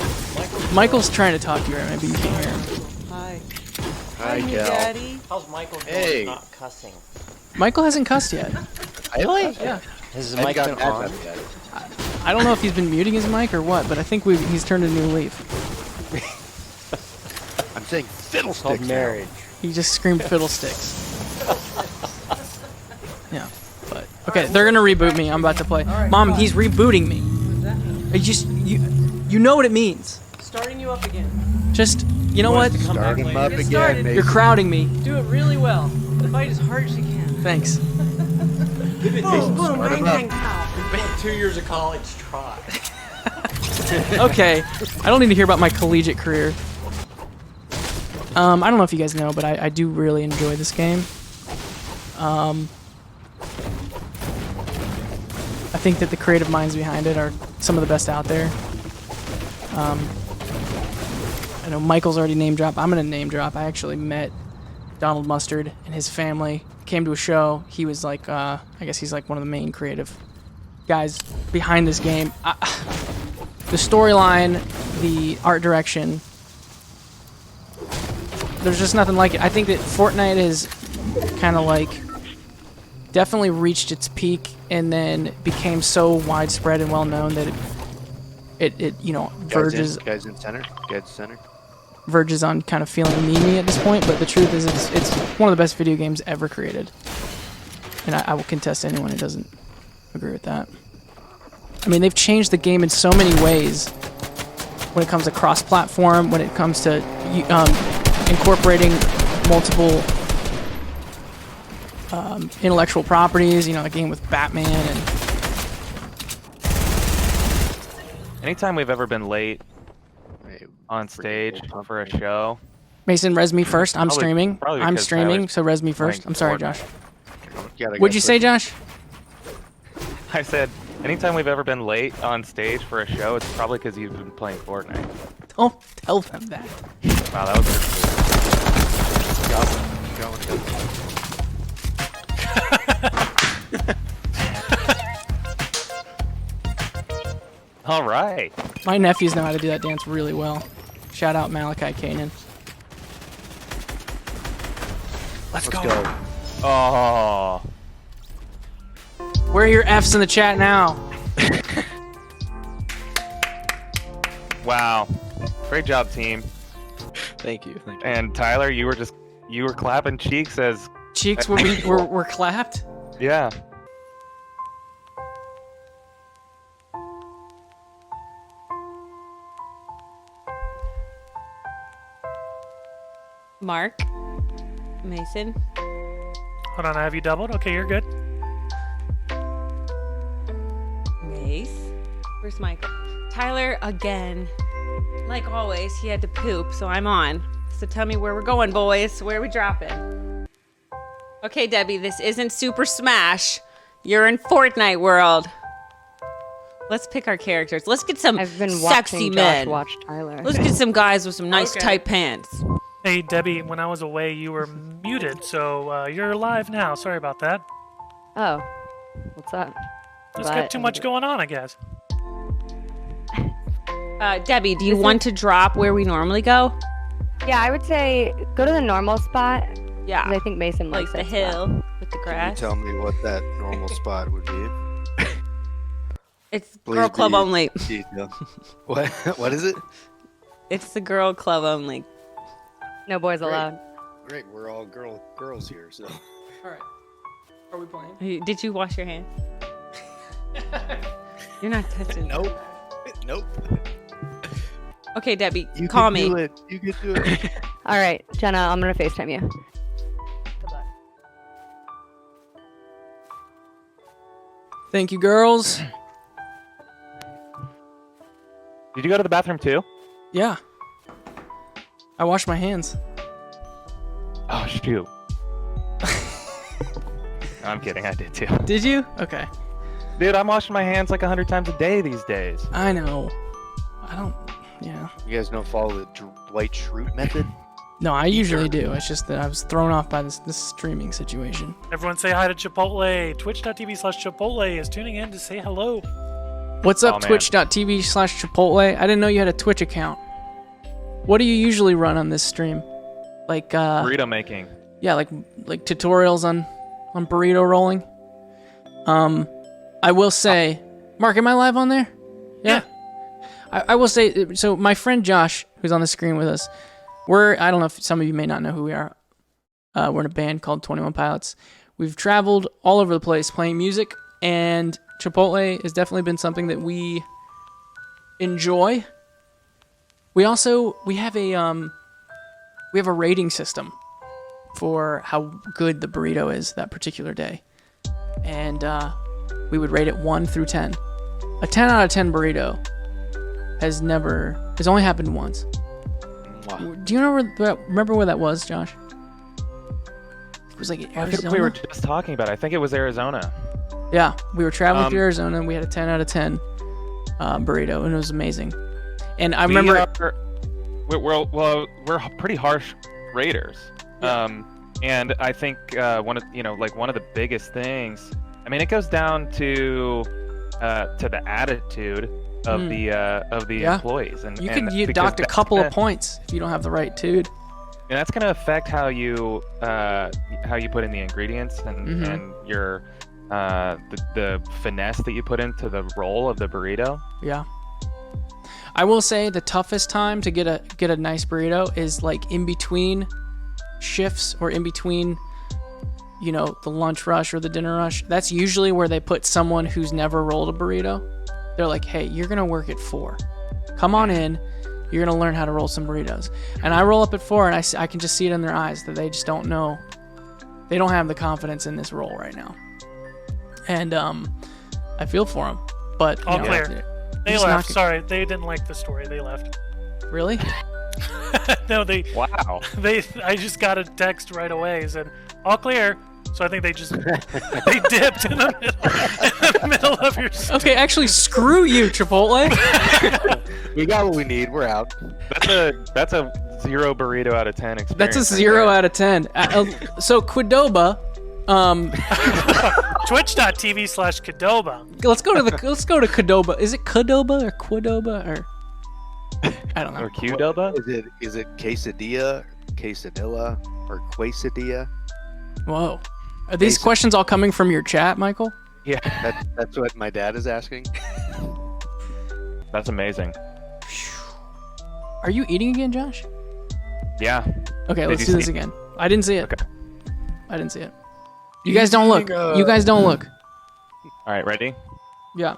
S1: Michael's trying to talk to you right. Maybe you can hear him.
S9: Hi.
S4: Hi,
S9: Hi,
S4: Kel.
S9: Daddy.
S10: How's Michael doing
S4: Hey.
S10: not cussing?
S1: Michael hasn't cussed yet.
S4: Really?
S1: Yeah.
S10: Has his
S4: I
S10: mic
S4: haven't
S10: been
S4: gotten
S10: on?
S4: that yet.
S1: I don't know if he's been muting his mic or what, but I think he's turned a new leaf.
S4: I'm saying
S10: It's
S4: fiddlesticks.
S10: called
S4: now.
S10: marriage.
S1: He just screamed fiddlesticks. Yeah, but okay, they're gonna reboot me. I'm about to play. Mom, he's rebooting me.
S9: What does that mean?
S1: I just you know what it means.
S9: Starting you up again.
S1: Just you know what?
S4: Start him up
S9: Get
S4: again,
S9: started.
S4: Mason.
S1: You're crowding me.
S9: Do it really well. Fight as hard as you can.
S1: Thanks.
S9: Boom, boom,
S4: Start
S9: bang,
S4: him up.
S9: bang, pow.
S10: 2 years of college try.
S1: Okay, I don't need to hear about my collegiate career. I don't know if you guys know, but I do really enjoy this game. I think that the creative minds behind it are some of the best out there. I know Michael's already name dropped. I'm gonna name drop. I actually met Donald Mustard and his family. Came to a show. He was like, I guess he's like one of the main creative guys behind this game. The storyline, the art direction, there's just nothing like it. I think that Fortnite is kind of like definitely reached its peak and then became so widespread and well known that it you know
S4: Guys in center. Guys center.
S1: verges on kind of feeling memey at this point. But the truth is, it's one of the best video games ever created, and I will contest anyone who doesn't agree with that. I mean, they've changed the game in so many ways when it comes to cross-platform, when it comes to incorporating multiple intellectual properties, you know, a game with Batman and...
S5: Anytime we've ever been late
S4: Hey,
S5: on stage for a show,
S1: Mason, res me first. I'm
S5: Probably-
S1: streaming.
S5: probably
S1: I'm
S5: because
S1: streaming,
S5: Tyler's
S1: so res me first.
S5: playing
S1: I'm sorry,
S5: Fortnite.
S1: Josh.
S4: gotta
S1: What'd
S4: go
S1: you say,
S4: quick.
S1: Josh?
S5: I said, anytime we've ever been late on stage for a show, it's probably because you've been playing Fortnite.
S1: Don't tell them that.
S5: Wow, that was all right.
S1: My nephews know how to do that dance really well. Shout out Malachi Kanan.
S4: Let's go.
S5: Oh,
S1: Where are your F's in the chat now?
S5: wow. Great job, team.
S4: Thank you.
S5: And Tyler, you were clapping cheeks as,
S1: Cheeks were clapped.
S5: yeah.
S8: Mark. Mason.
S2: Hold on, I have you doubled. Okay, you're good.
S8: Mace. Where's Michael? Tyler again. Like always, he had to poop, so I'm on. So tell me where we're going, boys. Where are we dropping? Okay, Debbie, this isn't Super Smash. You're in Fortnite world. Let's pick our characters. Let's get some
S11: I've been
S8: sexy
S11: watching
S8: men.
S11: Josh watch Tyler.
S8: Let's get some guys with some nice
S1: Okay.
S8: tight pants.
S2: Hey, Debbie, when I was away, you were muted, so you're live now. Sorry about that.
S11: Oh, what's up?
S2: Just got too much going on, I guess.
S8: Debbie, do you want to drop where we normally go?
S11: Yeah, I would say go to the normal spot.
S8: Yeah.
S11: 'Cause I think Mason
S8: Like
S11: likes
S8: the
S11: that
S8: hill
S11: spot.
S8: with the
S4: Can you
S8: grass.
S4: tell me what that normal spot would be?
S8: It's
S4: Please
S8: girl club
S4: be
S8: only.
S4: detailed. What? What is it?
S8: It's the girl club only.
S11: No boys
S4: Great.
S11: allowed.
S4: Great, we're all girls here, so.
S1: All right. Are we playing?
S8: Did you wash your hands? You're not touching.
S4: Nope. Nope.
S8: Okay, Debbie,
S4: You
S8: call
S4: can
S8: me.
S4: do it. You can do it.
S11: All right, Jenna, I'm gonna FaceTime you.
S1: Thank you, girls.
S5: Did you go to the bathroom too?
S1: Yeah. I washed my hands.
S5: Oh shoot. No, I'm kidding. I did too.
S1: Did you? Okay.
S5: Dude, I'm washing my hands like 100 times a day these days.
S1: I know. I don't. Yeah.
S4: You guys don't follow the Dwight Schrute method?
S1: No, I usually do. It's just that I was thrown off by this streaming situation.
S2: Everyone say hi to Chipotle. Twitch.tv/Chipotle is tuning in to say hello.
S1: What's up,
S5: Oh, man.
S1: Twitch.tv/Chipotle? I didn't know you had a Twitch account. What do you usually run on this stream? Like,
S5: Burrito making.
S1: yeah, like tutorials on burrito rolling. I will say, Mark, am I live on there? Yeah. I will say, so my friend Josh, who's on the screen with us, I don't know if some of you may not know who we are. We're in a band called 21 Pilots. We've traveled all over the place playing music, and Chipotle has definitely been something that we enjoy. We have a rating system for how good the burrito is that particular day. And we would rate it 1 through 10. A 10 out of 10 burrito has only happened once.
S4: Wow.
S1: Do you remember where that was, Josh? It was like
S5: I think
S1: Arizona.
S5: we were just talking about it. I think it was Arizona.
S1: Yeah, we were traveling through Arizona, and we had a 10 out of 10 burrito, and it was amazing. And I remember
S5: We're pretty harsh raters. And I think one of the biggest things. I mean, it goes down to the attitude of the
S1: Yeah.
S5: employees, and
S1: you
S5: and
S1: could
S5: because
S1: dock a
S5: that's
S1: couple
S5: gonna-
S1: of points if you don't have the right dude.
S5: And that's gonna affect how you put in the ingredients and
S1: Mhm.
S5: and your the finesse that you put into the roll of the burrito.
S1: Yeah. I will say the toughest time to get a nice burrito is like in between shifts or in between, the lunch rush or the dinner rush. That's usually where they put someone who's never rolled a burrito. They're like, hey, you're going to work at 4. Come on in. You're going to learn how to roll some burritos. And I roll up at 4 and I can just see it in their eyes that they just don't know. They don't have the confidence in this role right now. And I feel for them. But
S2: All clear. They
S1: just
S2: left.
S1: not-
S2: Sorry, they didn't like the story. They left.
S1: Really?
S2: No, they.
S5: Wow.
S2: I just got a text right away. Said all clear. So I think they dipped in the middle of your.
S1: Okay, actually, screw you, Chipotle.
S4: We got what we need. We're out.
S5: That's a 0 burrito out of 10 experience.
S1: That's a
S5: right
S1: 0
S5: there.
S1: out of 10. So Quidoba,
S2: Twitch.tv/Kadoba.
S1: let's go to Quidoba. Is it Quidoba or Quidoba or I don't know.
S5: Or Qdoba?
S4: Is it quesadilla, quesadilla, or quesadilla?
S1: Whoa. Are these questions all coming from your chat, Michael?
S5: Yeah.
S4: That's what my dad is asking.
S5: That's amazing.
S1: Are you eating again, Josh?
S5: Yeah.
S1: Okay,
S5: Did
S1: let's
S5: you
S1: do this
S5: see-
S1: again. I didn't see it.
S5: Okay.
S1: I didn't see it. You guys don't look. You guys don't look.
S5: All right, ready?
S1: Yeah.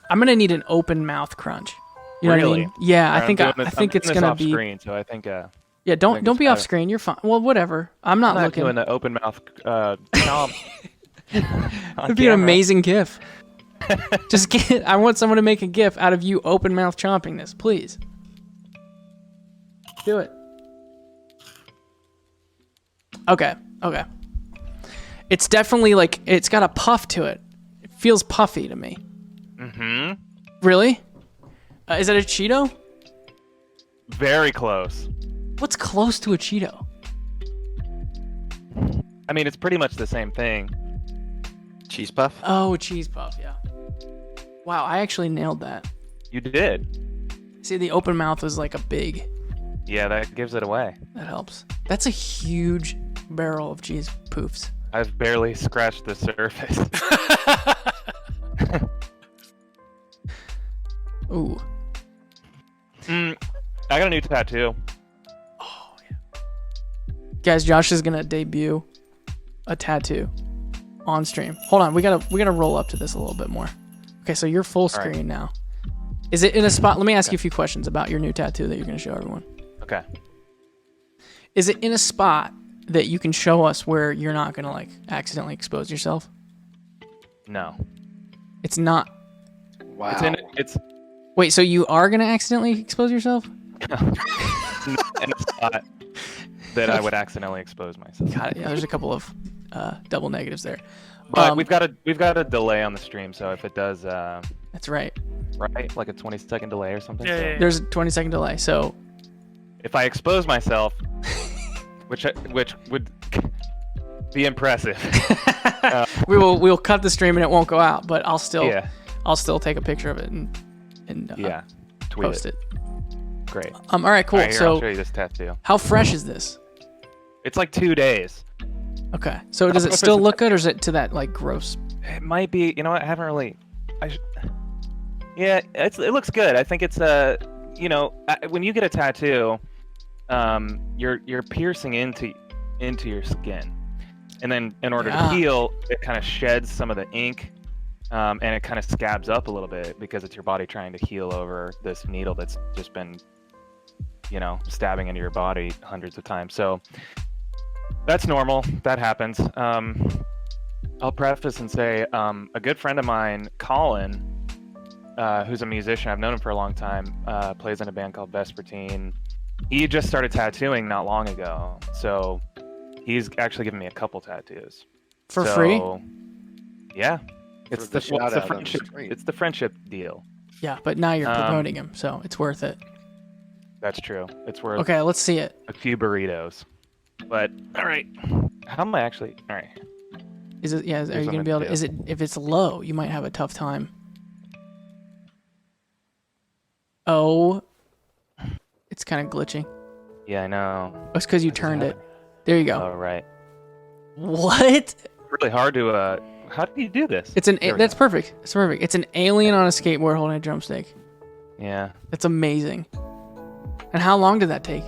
S1: I'm gonna need an open mouth crunch. You know
S5: Really?
S1: what I mean? Yeah, I think
S5: I'm
S1: think
S5: doing
S1: it's
S5: this
S1: gonna
S5: off
S1: be.
S5: screen, so I think.
S1: Yeah,
S5: I think
S1: don't
S5: it's
S1: be off
S5: better.
S1: screen. You're fine. Well, whatever. I'm not
S5: I'm not
S1: looking.
S5: doing the open mouth chomp.
S1: It'd be an amazing GIF. Just get. I want someone to make a GIF out of you open mouth chomping this, please. Do it. Okay. Okay. It's definitely like it's got a puff to it. It feels puffy to me.
S5: Mm-hmm.
S1: Really? Is it a Cheeto?
S5: Very close.
S1: What's close to a Cheeto?
S5: I mean, it's pretty much the same thing.
S3: Cheese puff?
S1: Oh, a cheese puff, yeah. Wow, I actually nailed that.
S5: You did.
S1: See, the open mouth was like a big.
S5: Yeah, that gives it away.
S1: That helps. That's a huge barrel of cheese poofs.
S5: I've barely scratched the surface.
S1: Ooh.
S5: I got a new tattoo.
S1: Oh, yeah. Guys, Josh is gonna debut a tattoo on stream. Hold on, we gotta roll up to this a little bit more. Okay, so you're full screen now. Is it in a spot? Let me ask you a few questions about your new tattoo that you're gonna show everyone.
S5: Okay.
S1: Is it in a spot that you can show us where you're not gonna like accidentally expose yourself?
S5: No.
S1: It's not.
S3: Wow.
S5: It's
S1: Wait, so you are gonna accidentally expose yourself?
S5: in a spot that I would accidentally expose myself.
S1: Got it. Yeah, there's a couple of double negatives there.
S5: But we've got a delay on the stream, so if it does,
S1: that's right.
S5: Right, like a 20-second delay or something.
S2: Yeah.
S1: There's a 20-second delay, so
S5: if I expose myself, which would be impressive,
S1: we'll cut the stream and it won't go out, but I'll still take a picture of it and
S5: tweet
S1: post it.
S5: Great.
S1: All right, cool.
S5: All right, here,
S1: so
S5: I'll show you this tattoo.
S1: How fresh is this?
S5: It's like 2 days.
S1: Okay. So does it still look good, or is it to that like gross?
S5: It might be. You know what? I haven't really. Yeah, it looks good. I think it's when you get a tattoo, you're piercing into your skin, and then in order to heal, it kind of sheds some of the ink, and it kind of scabs up a little bit because it's your body trying to heal over this needle that's just been, stabbing into your body hundreds of times. So that's normal. That happens. I'll preface and say a good friend of mine, Colin, who's a musician, I've known him for a long time, plays in a band called Vespertine. He just started tattooing not long ago, so he's actually given me a couple tattoos.
S1: For free?
S5: Yeah. It's the friendship.
S3: the
S5: It's the friendship deal.
S1: Yeah, but now you're promoting him, so it's worth it.
S5: That's true. It's worth.
S1: Okay, let's see it.
S5: A few burritos. But all right, how am I actually? All right.
S1: Is it? Yeah. Are you gonna be able to? Is it? If it's low, you might have a tough time. Oh, it's kind of glitching.
S5: Yeah, I know.
S1: Oh, it's because you turned it. There you go.
S5: Oh, right.
S1: What?
S5: It's really hard to. How do you do this?
S1: It's that's perfect. It's perfect. It's an alien on a skateboard holding a drumstick.
S5: Yeah.
S1: That's amazing. And how long did that take?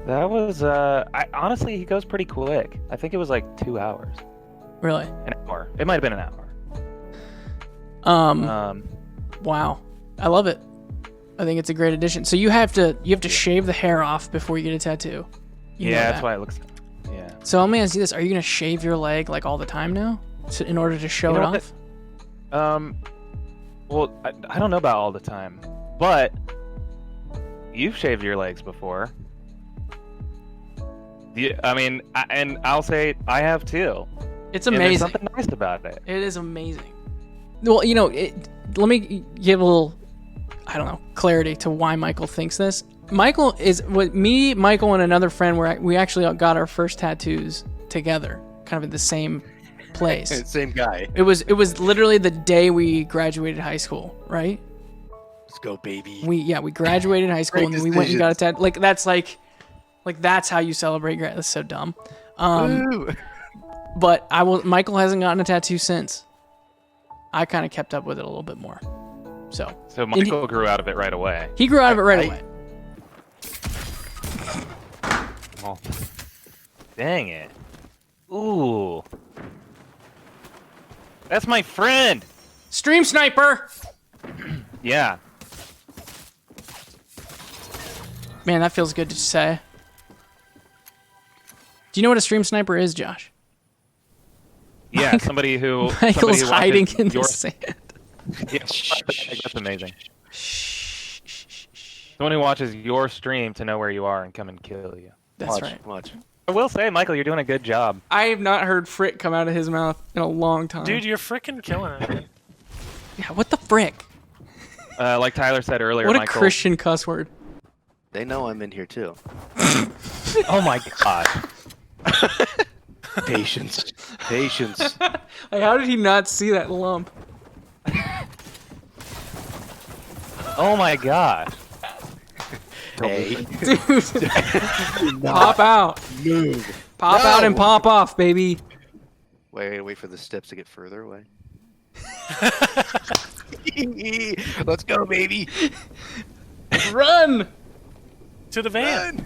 S5: That was honestly, he goes pretty quick. I think it was like 2 hours.
S1: Really?
S5: An hour. It might have been an hour.
S1: Wow. I love it. I think it's a great addition. So you have to shave the hair off before you get a tattue.
S5: That's why it looks. Yeah.
S1: So let me ask you this: are you gonna shave your leg like all the time now, in order to show it off?
S5: Well, I don't know about all the time, but you've shaved your legs before. I mean, and I'll say I have too.
S1: It's amazing.
S5: And there's something nice about it.
S1: It is amazing. Well, let me give a little, I don't know, clarity to why Michael thinks this. Michael is with me, Michael, and another friend. We actually got our first tattoos together, kind of at the same place.
S3: Same guy.
S1: It was literally the day we graduated high school, right?
S3: Let's go, baby.
S1: We graduated high school and we went and got a tattoo. Like that's how you celebrate. That's so dumb. But Michael hasn't gotten a tattoo since. I kind of kept up with it a little bit more. So
S5: Michael grew out of it right away.
S1: He grew out of it right away.
S5: Oh, dang it. Ooh. That's my friend.
S1: Stream Sniper.
S5: Yeah.
S1: Man, that feels good to say. Do you know what a stream sniper is, Josh?
S5: Yeah, somebody who
S1: Michael's
S5: somebody who
S1: hiding
S5: watches
S1: in the
S5: your
S1: sand.
S5: Yeah, that's amazing. Someone who watches your stream to know where you are and come and kill you.
S1: That's right.
S3: Watch.
S5: I will say, Michael, you're doing a good job.
S1: I have not heard frick come out of his mouth in a long time.
S2: Dude, you're freaking killing it.
S1: Yeah, what the frick?
S5: Like Tyler said earlier,
S1: What a
S5: Michael.
S1: Christian cuss word.
S3: They know I'm in here too.
S5: Oh my god.
S4: Patience. Patience.
S1: Like, how did he not see that lump?
S5: Oh my god.
S4: Hey.
S1: Dude. Pop out.
S4: Move.
S1: Pop out and pop off, baby.
S3: Wait for the steps to get further away.
S4: Let's go, baby.
S1: Run!
S2: To the van.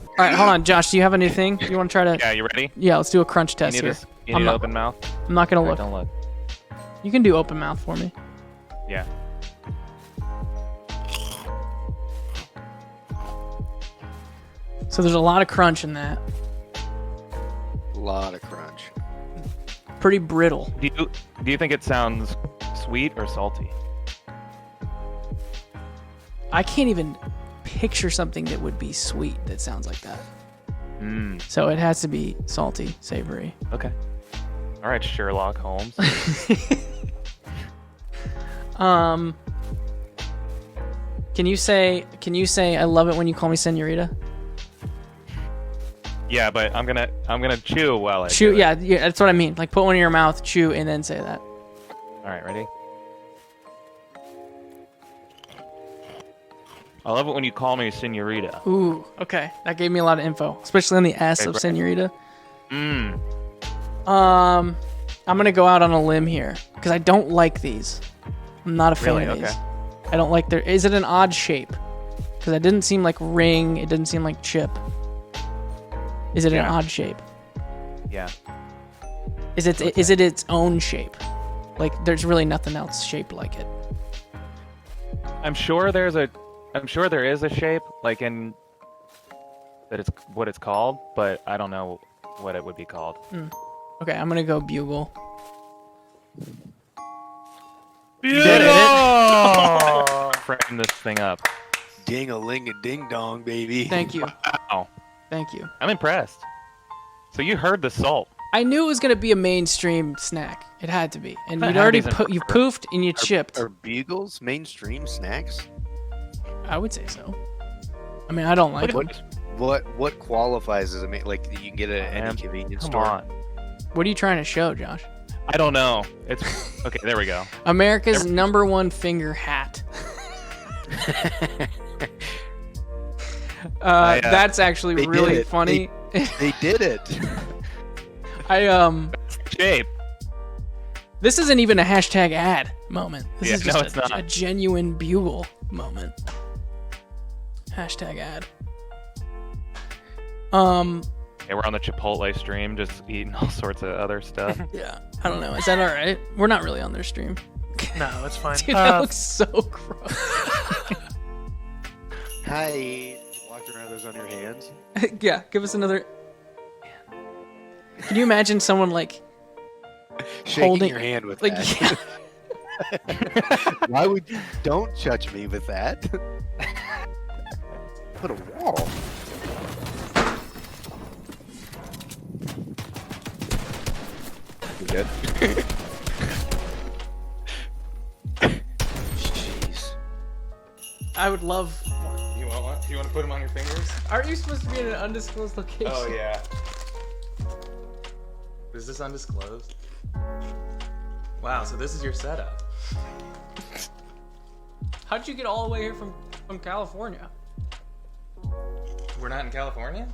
S1: All right, hold on, Josh. Do you have anything you want to try to?
S5: Yeah, you ready?
S1: Yeah, let's do a crunch test
S5: You need,
S1: here.
S5: you need an open mouth?
S1: I'm not gonna
S5: Alright,
S1: look.
S5: don't look.
S1: You can do open mouth for me.
S5: Yeah.
S1: So there's a lot of crunch in that.
S3: A lot of crunch.
S1: Pretty brittle.
S5: Do you think it sounds sweet or salty?
S1: I can't even picture something that would be sweet that sounds like that.
S5: Mm.
S1: So it has to be salty, savory.
S5: Okay. All right, Sherlock Holmes.
S1: Can you say I love it when you call me señorita?
S5: Yeah, but I'm gonna chew while I
S1: Chew,
S5: do it.
S1: yeah, that's what I mean. Like put one in your mouth, chew, and then say that.
S5: All right, ready? I love it when you call me señorita.
S1: Ooh, okay. That gave me a lot of info, especially on the S of señorita.
S5: Mmm.
S1: I'm gonna go out on a limb here because I don't like these. I'm not a fan
S5: Really?
S1: of these.
S5: Okay.
S1: I don't like their. Is it an odd shape? Because it didn't seem like ring. It didn't seem like chip. Is it an odd shape?
S5: Yeah.
S1: Is it its own shape? Like there's really nothing else shaped like it.
S5: I'm sure there is a shape like in that it's what it's called, but I don't know what it would be called.
S1: Okay, I'm gonna go bugle.
S2: Beautiful!
S5: Frame this thing up.
S4: Ding-a-ling-a-ding-dong, baby.
S1: Thank you.
S5: Wow.
S1: Thank you.
S5: I'm impressed. So you heard the salt.
S1: I knew it was gonna be a mainstream snack. It had to be, and
S5: But
S1: you'd
S5: how
S1: already
S5: does it
S1: you
S5: work?
S1: poofed and you chipped.
S3: Are bugles mainstream snacks?
S1: I would say so. I mean, I don't like them.
S3: What qualifies as a like you can get at any convenience
S5: Come
S3: store?
S5: on.
S1: What are you trying to show, Josh?
S5: I don't know. It's okay. There we go.
S1: America's #1 finger hat. That's actually
S3: They
S1: really
S3: did it.
S1: funny.
S3: They did it.
S5: Shape.
S1: This isn't even a hashtag ad moment. This
S5: Yeah,
S1: is
S5: no,
S1: just
S5: it's not.
S1: a genuine bugle moment. Hashtag ad.
S5: Yeah, we're on the Chipotle stream, just eating all sorts of other stuff.
S1: Yeah, I don't know. Is that all right? We're not really on their stream.
S2: No, it's fine.
S1: Dude, that looks so gross.
S3: Hi. You walked around those on your hands.
S1: Yeah, give us another. Can you imagine someone like
S3: Shaking
S1: holding
S3: your hand with
S1: like
S3: that. Why would you? Don't judge me with that. Put a wall. You good? Jeez.
S1: I would love.
S5: You want one? You want to put them on your fingers?
S1: Aren't you supposed to be in an undisclosed location?
S5: Oh yeah. Is this undisclosed? Wow, so this is your setup.
S1: How'd you get all the way here from California?
S5: We're not in California?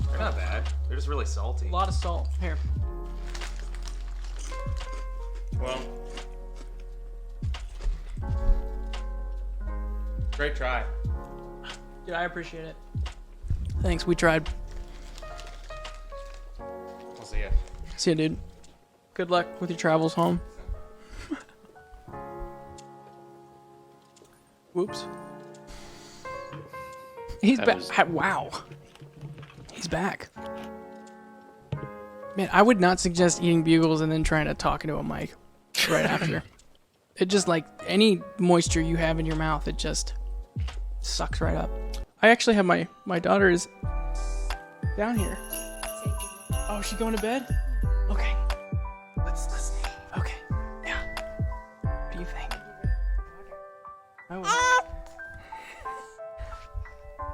S5: They're not bad. They're just really salty.
S1: A lot of salt. Here.
S5: Well, great try.
S1: Dude, I appreciate it. Thanks, we tried.
S5: We'll see ya.
S1: See ya, dude. Good luck with your travels home. Whoops. He's
S3: That
S1: back.
S3: was-
S1: Wow. He's back. Man, I would not suggest eating bugles and then trying to talk into a mic right after. It just like any moisture you have in your mouth, it just sucks right up. I actually have my daughter is down here. Oh, she going to bed? Okay. Let's okay. Yeah. What do you think? I will.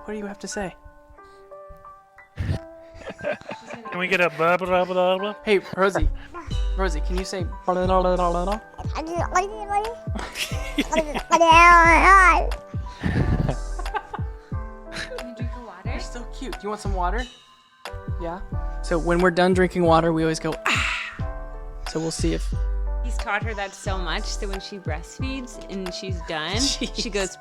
S1: What do you have to say?
S2: Can we get a blah blah blah blah?
S1: Hey, Rosie. Rosie, can you say blah, blah, blah, blah, blah? You're so cute. Do you want some water? Yeah. So when we're done drinking water, we always go ah. So we'll see if
S8: He's taught her that so much, so when she breastfeeds and she's done, she goes,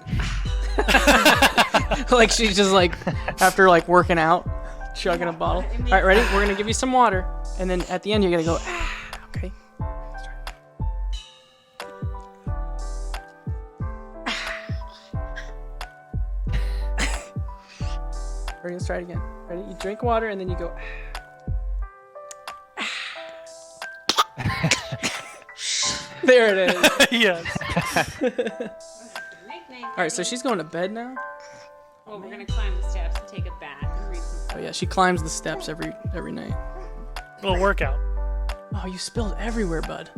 S1: like she's just like after like working out, chugging a bottle. All right, ready? We're gonna give you some water, and then at the end you're gonna go ah. Okay. Ready? Let's try it again. Ready? You drink water and then you go. There it is.
S2: Yes.
S1: All right, so she's going to bed now.
S8: well, we're going to climb the steps and take a bath and read some.
S1: Oh yeah, she climbs the steps every night.
S2: Little workout.
S1: Oh, you spilled everywhere, bud.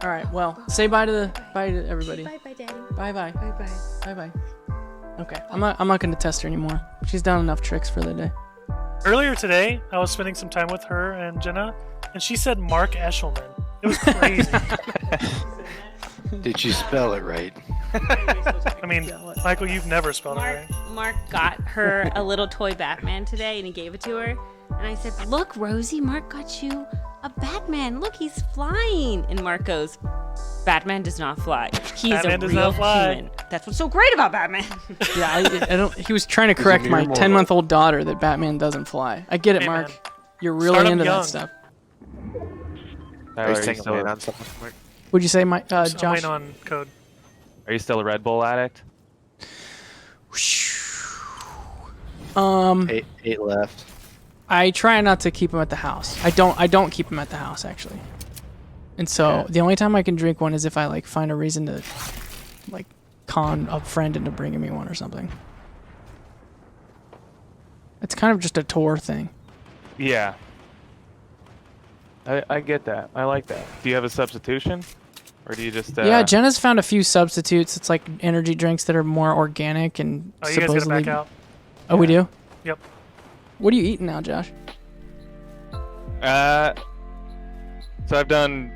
S1: All right, well, say bye to everybody.
S8: Bye, Daddy.
S1: Bye bye.
S8: Bye, bye.
S1: Bye bye. Okay, I'm not going to test her anymore. She's done enough tricks for the day.
S2: Earlier today, I was spending some time with her and Jenna, and she said Mark Eshelman. It was crazy.
S4: Did you spell it right?
S2: I mean, Michael, you've never spelled it right.
S8: Mark got her a little toy Batman today, and he gave it to her. And I said, "Look, Rosie, Mark got you a Batman. Look, he's flying." And Mark goes, "Batman does not fly. He's
S2: Batman
S8: a
S2: does
S8: real
S2: not fly."
S8: human. That's what's so great about Batman."
S1: Yeah, I don't. He was trying to correct my 10-month-old daughter that Batman doesn't fly. I get it,
S2: Hey,
S1: Mark.
S2: man.
S1: You're really
S2: Start 'em
S1: into
S2: young.
S1: that stuff.
S5: Tyler,
S3: Are you
S5: are, you
S3: taking
S5: still,
S3: away on something, Mark?
S1: Would you say, my
S2: I'm
S1: Josh?
S2: waiting on code.
S5: are you still a Red Bull addict?
S4: Eight left.
S1: I try not to keep him at the house. I don't keep him at the house actually. And so the only time I can drink one is if I like find a reason to like con a friend into bringing me one or something. It's kind of just a tour thing.
S5: Yeah. I get that. I like that. Do you have a substitution? Or do you just...
S1: Yeah, Jenna's found a few substitutes. It's like energy drinks that are more organic and
S2: Oh, you guys gotta back out.
S1: Oh, we do?
S2: Yep.
S1: What are you eating now, Josh?
S5: So I've done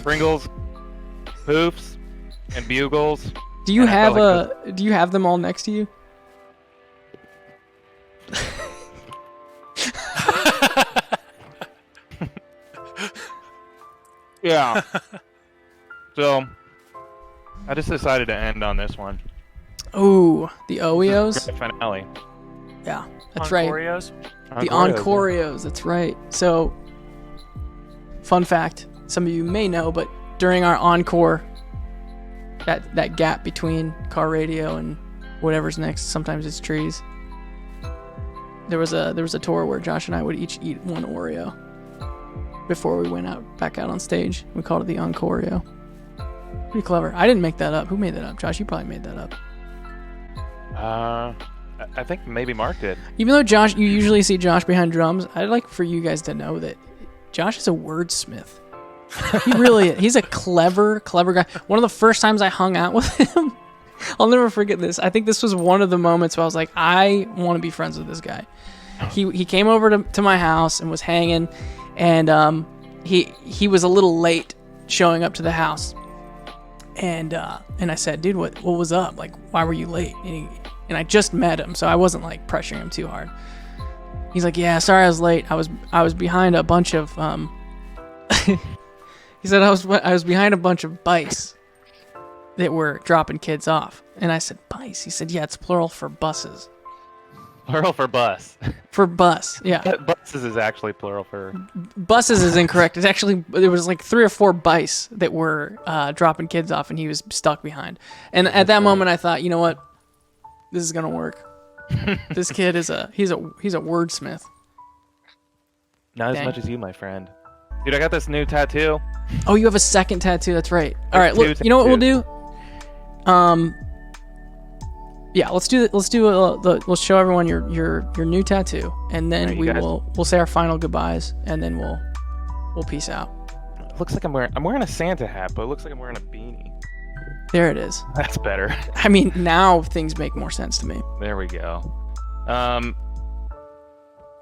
S5: Pringles, Hoops, and Bugles.
S1: Do you
S5: And I
S1: have
S5: felt like
S1: do you have them all next to you?
S5: Yeah. So, I just decided to end on this one.
S1: Ooh, the Oreos?
S5: Grand finale.
S1: Yeah, that's
S2: On
S1: right.
S2: Oreos?
S1: The Encoreos, that's right. So, fun fact, some of you may know, but during our encore, that gap between car radio and whatever's next, sometimes it's trees. There was a tour where Josh and I would each eat one Oreo before we went back out on stage. We called it the Encoreo. Pretty clever. I didn't make that up. Who made that up? Josh, you probably made that up.
S5: I think maybe Mark did.
S1: Even though Josh, you usually see Josh behind drums, I'd like for you guys to know that Josh is a wordsmith. He really is. He's a clever guy. One of the first times I hung out with him, I'll never forget this. I think this was one of the moments where I was like, I want to be friends with this guy. He came over to my house and was hanging, and he was a little late showing up to the house. And I said, dude, what was up? Like, why were you late? And I just met him, so I wasn't like pressuring him too hard. He's like, yeah, sorry I was late. I was behind a bunch of he said I was behind a bunch of bikes that were dropping kids off. And I said, bikes? He said, yeah, it's plural for buses.
S5: Plural for bus.
S1: For bus, yeah.
S5: Buses is actually plural for...
S1: Buses is incorrect. It's actually, there was like 3 or 4 bice that were dropping kids off, and he was stuck behind. And at that moment, I thought, you know what? This is gonna work. This kid is he's a wordsmith.
S5: Not
S1: Dang.
S5: as much as you, my friend. Dude, I got this new tattoo.
S1: Oh, you have a second tattoo. That's right. All right,
S5: Two
S1: look. You know what we'll do? Yeah, let's do. Let's let's show everyone your new tattoo, and then we'll say our final goodbyes, and then we'll peace out.
S5: It looks like I'm wearing a Santa hat, but it looks like I'm wearing a beanie.
S1: There it is.
S5: That's better.
S1: I mean, now things make more sense to me.
S5: There we go. All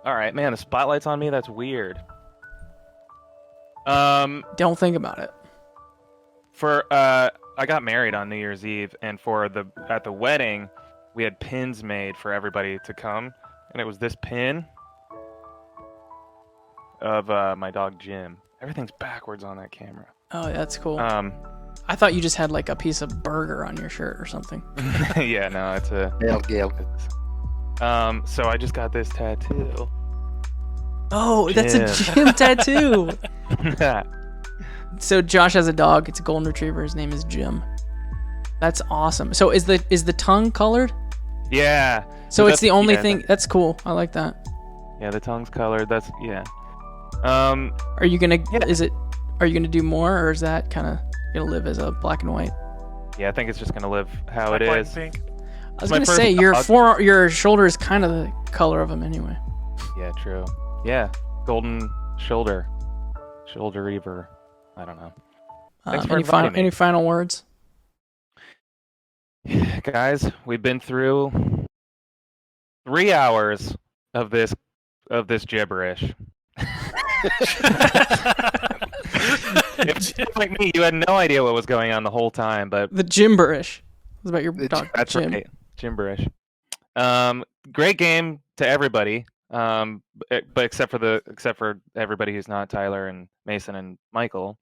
S5: right, man. The spotlight's on me. That's weird.
S1: Don't think about it.
S5: I got married on New Year's Eve, and at the wedding, we had pins made for everybody to come, and it was this pin of my dog Jim. Everything's backwards on that camera.
S1: Oh, that's cool. I thought you just had like a piece of burger on your shirt or something.
S5: Yeah, no, it's a
S4: Gale.
S5: So I just got this tattoo.
S1: Oh, that's a Jim tattoo. So Josh has a dog. It's a golden retriever. His name is Jim. That's awesome. So is the tongue colored?
S5: Yeah.
S1: So it's the only thing. That's cool. I like that.
S5: Yeah, the tongue's colored. That's yeah.
S1: Are you gonna? Yeah. Are you gonna do more, or is that kind of gonna live as a black and white?
S5: Yeah, I think it's just gonna live how it
S2: White
S5: is.
S2: and pink.
S1: I was gonna say your shoulder is kind of the color of him anyway.
S5: Yeah, true. Yeah, golden shoulder reaver. I don't know.
S1: Any final words?
S5: Guys, we've been through 3 hours of this gibberish. If you're like me, you had no idea what was going on the whole time, but
S1: the gibberish was about your dog.
S5: That's
S1: Jim.
S5: right, gibberish. Great game to everybody, but except for everybody who's not Tyler and Mason and Michael.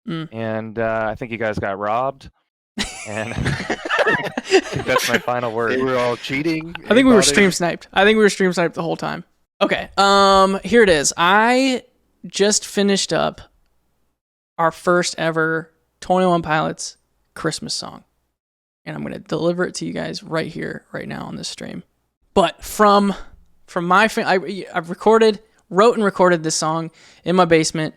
S5: And I think you guys got robbed. And I think that's my final word.
S4: They were all cheating.
S1: I think we were stream sniped. The whole time. Okay. Here it is. I just finished up our first ever 21 Pilots Christmas song, and I'm gonna deliver it to you guys right here, right now on this stream. But from my I've wrote and recorded this song in my basement.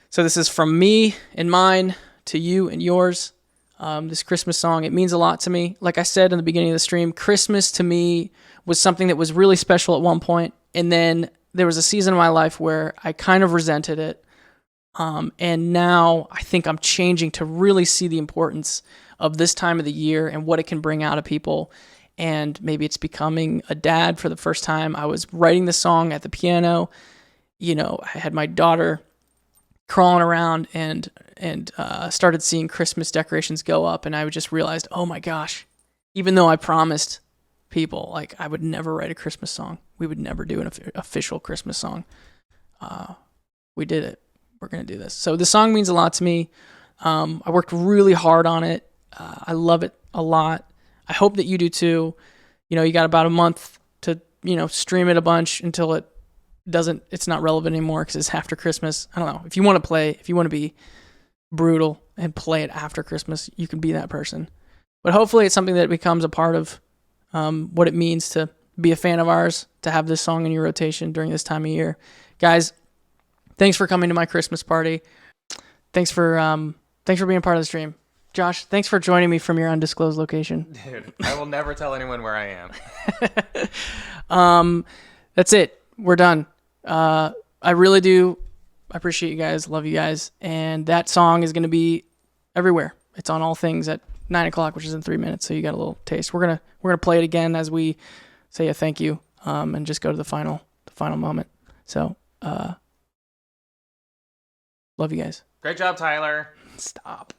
S1: So this is from me and mine to you and yours. This Christmas song, it means a lot to me. Like I said in the beginning of the stream, Christmas to me was something that was really special at one point, and then there was a season of my life where I kind of resented it. And now I think I'm changing to really see the importance of this time of the year and what it can bring out of people. And maybe it's becoming a dad for the first time. I was writing the song at the piano. You know, I had my daughter crawling around and started seeing Christmas decorations go up, and I just realized, oh my gosh, even though I promised people like I would never write a Christmas song, we would never do an official Christmas song, we did it. We're gonna do this. So the song means a lot to me. I worked really hard on it. I love it a lot. I hope that you do too. You know, you got about a month to stream it a bunch until it's not relevant anymore because it's after Christmas. I don't know. If you want to be brutal and play it after Christmas, you can be that person. But hopefully it's something that becomes a part of what it means to be a fan of ours, to have this song in your rotation during this time of year. Guys, thanks for coming to my Christmas party. Thanks for being part of the stream. Josh, thanks for joining me from your undisclosed location.
S5: Dude, I will never tell anyone where I am.
S1: That's it. We're done. I really do appreciate you guys. Love you guys. And that song is going to be everywhere. It's on all things at 9:00, which is in 3 minutes. So you got a little taste. We're gonna play it again as we say a thank you, and just go to the final moment. So, love you guys.
S5: Great job, Tyler.
S1: Stop.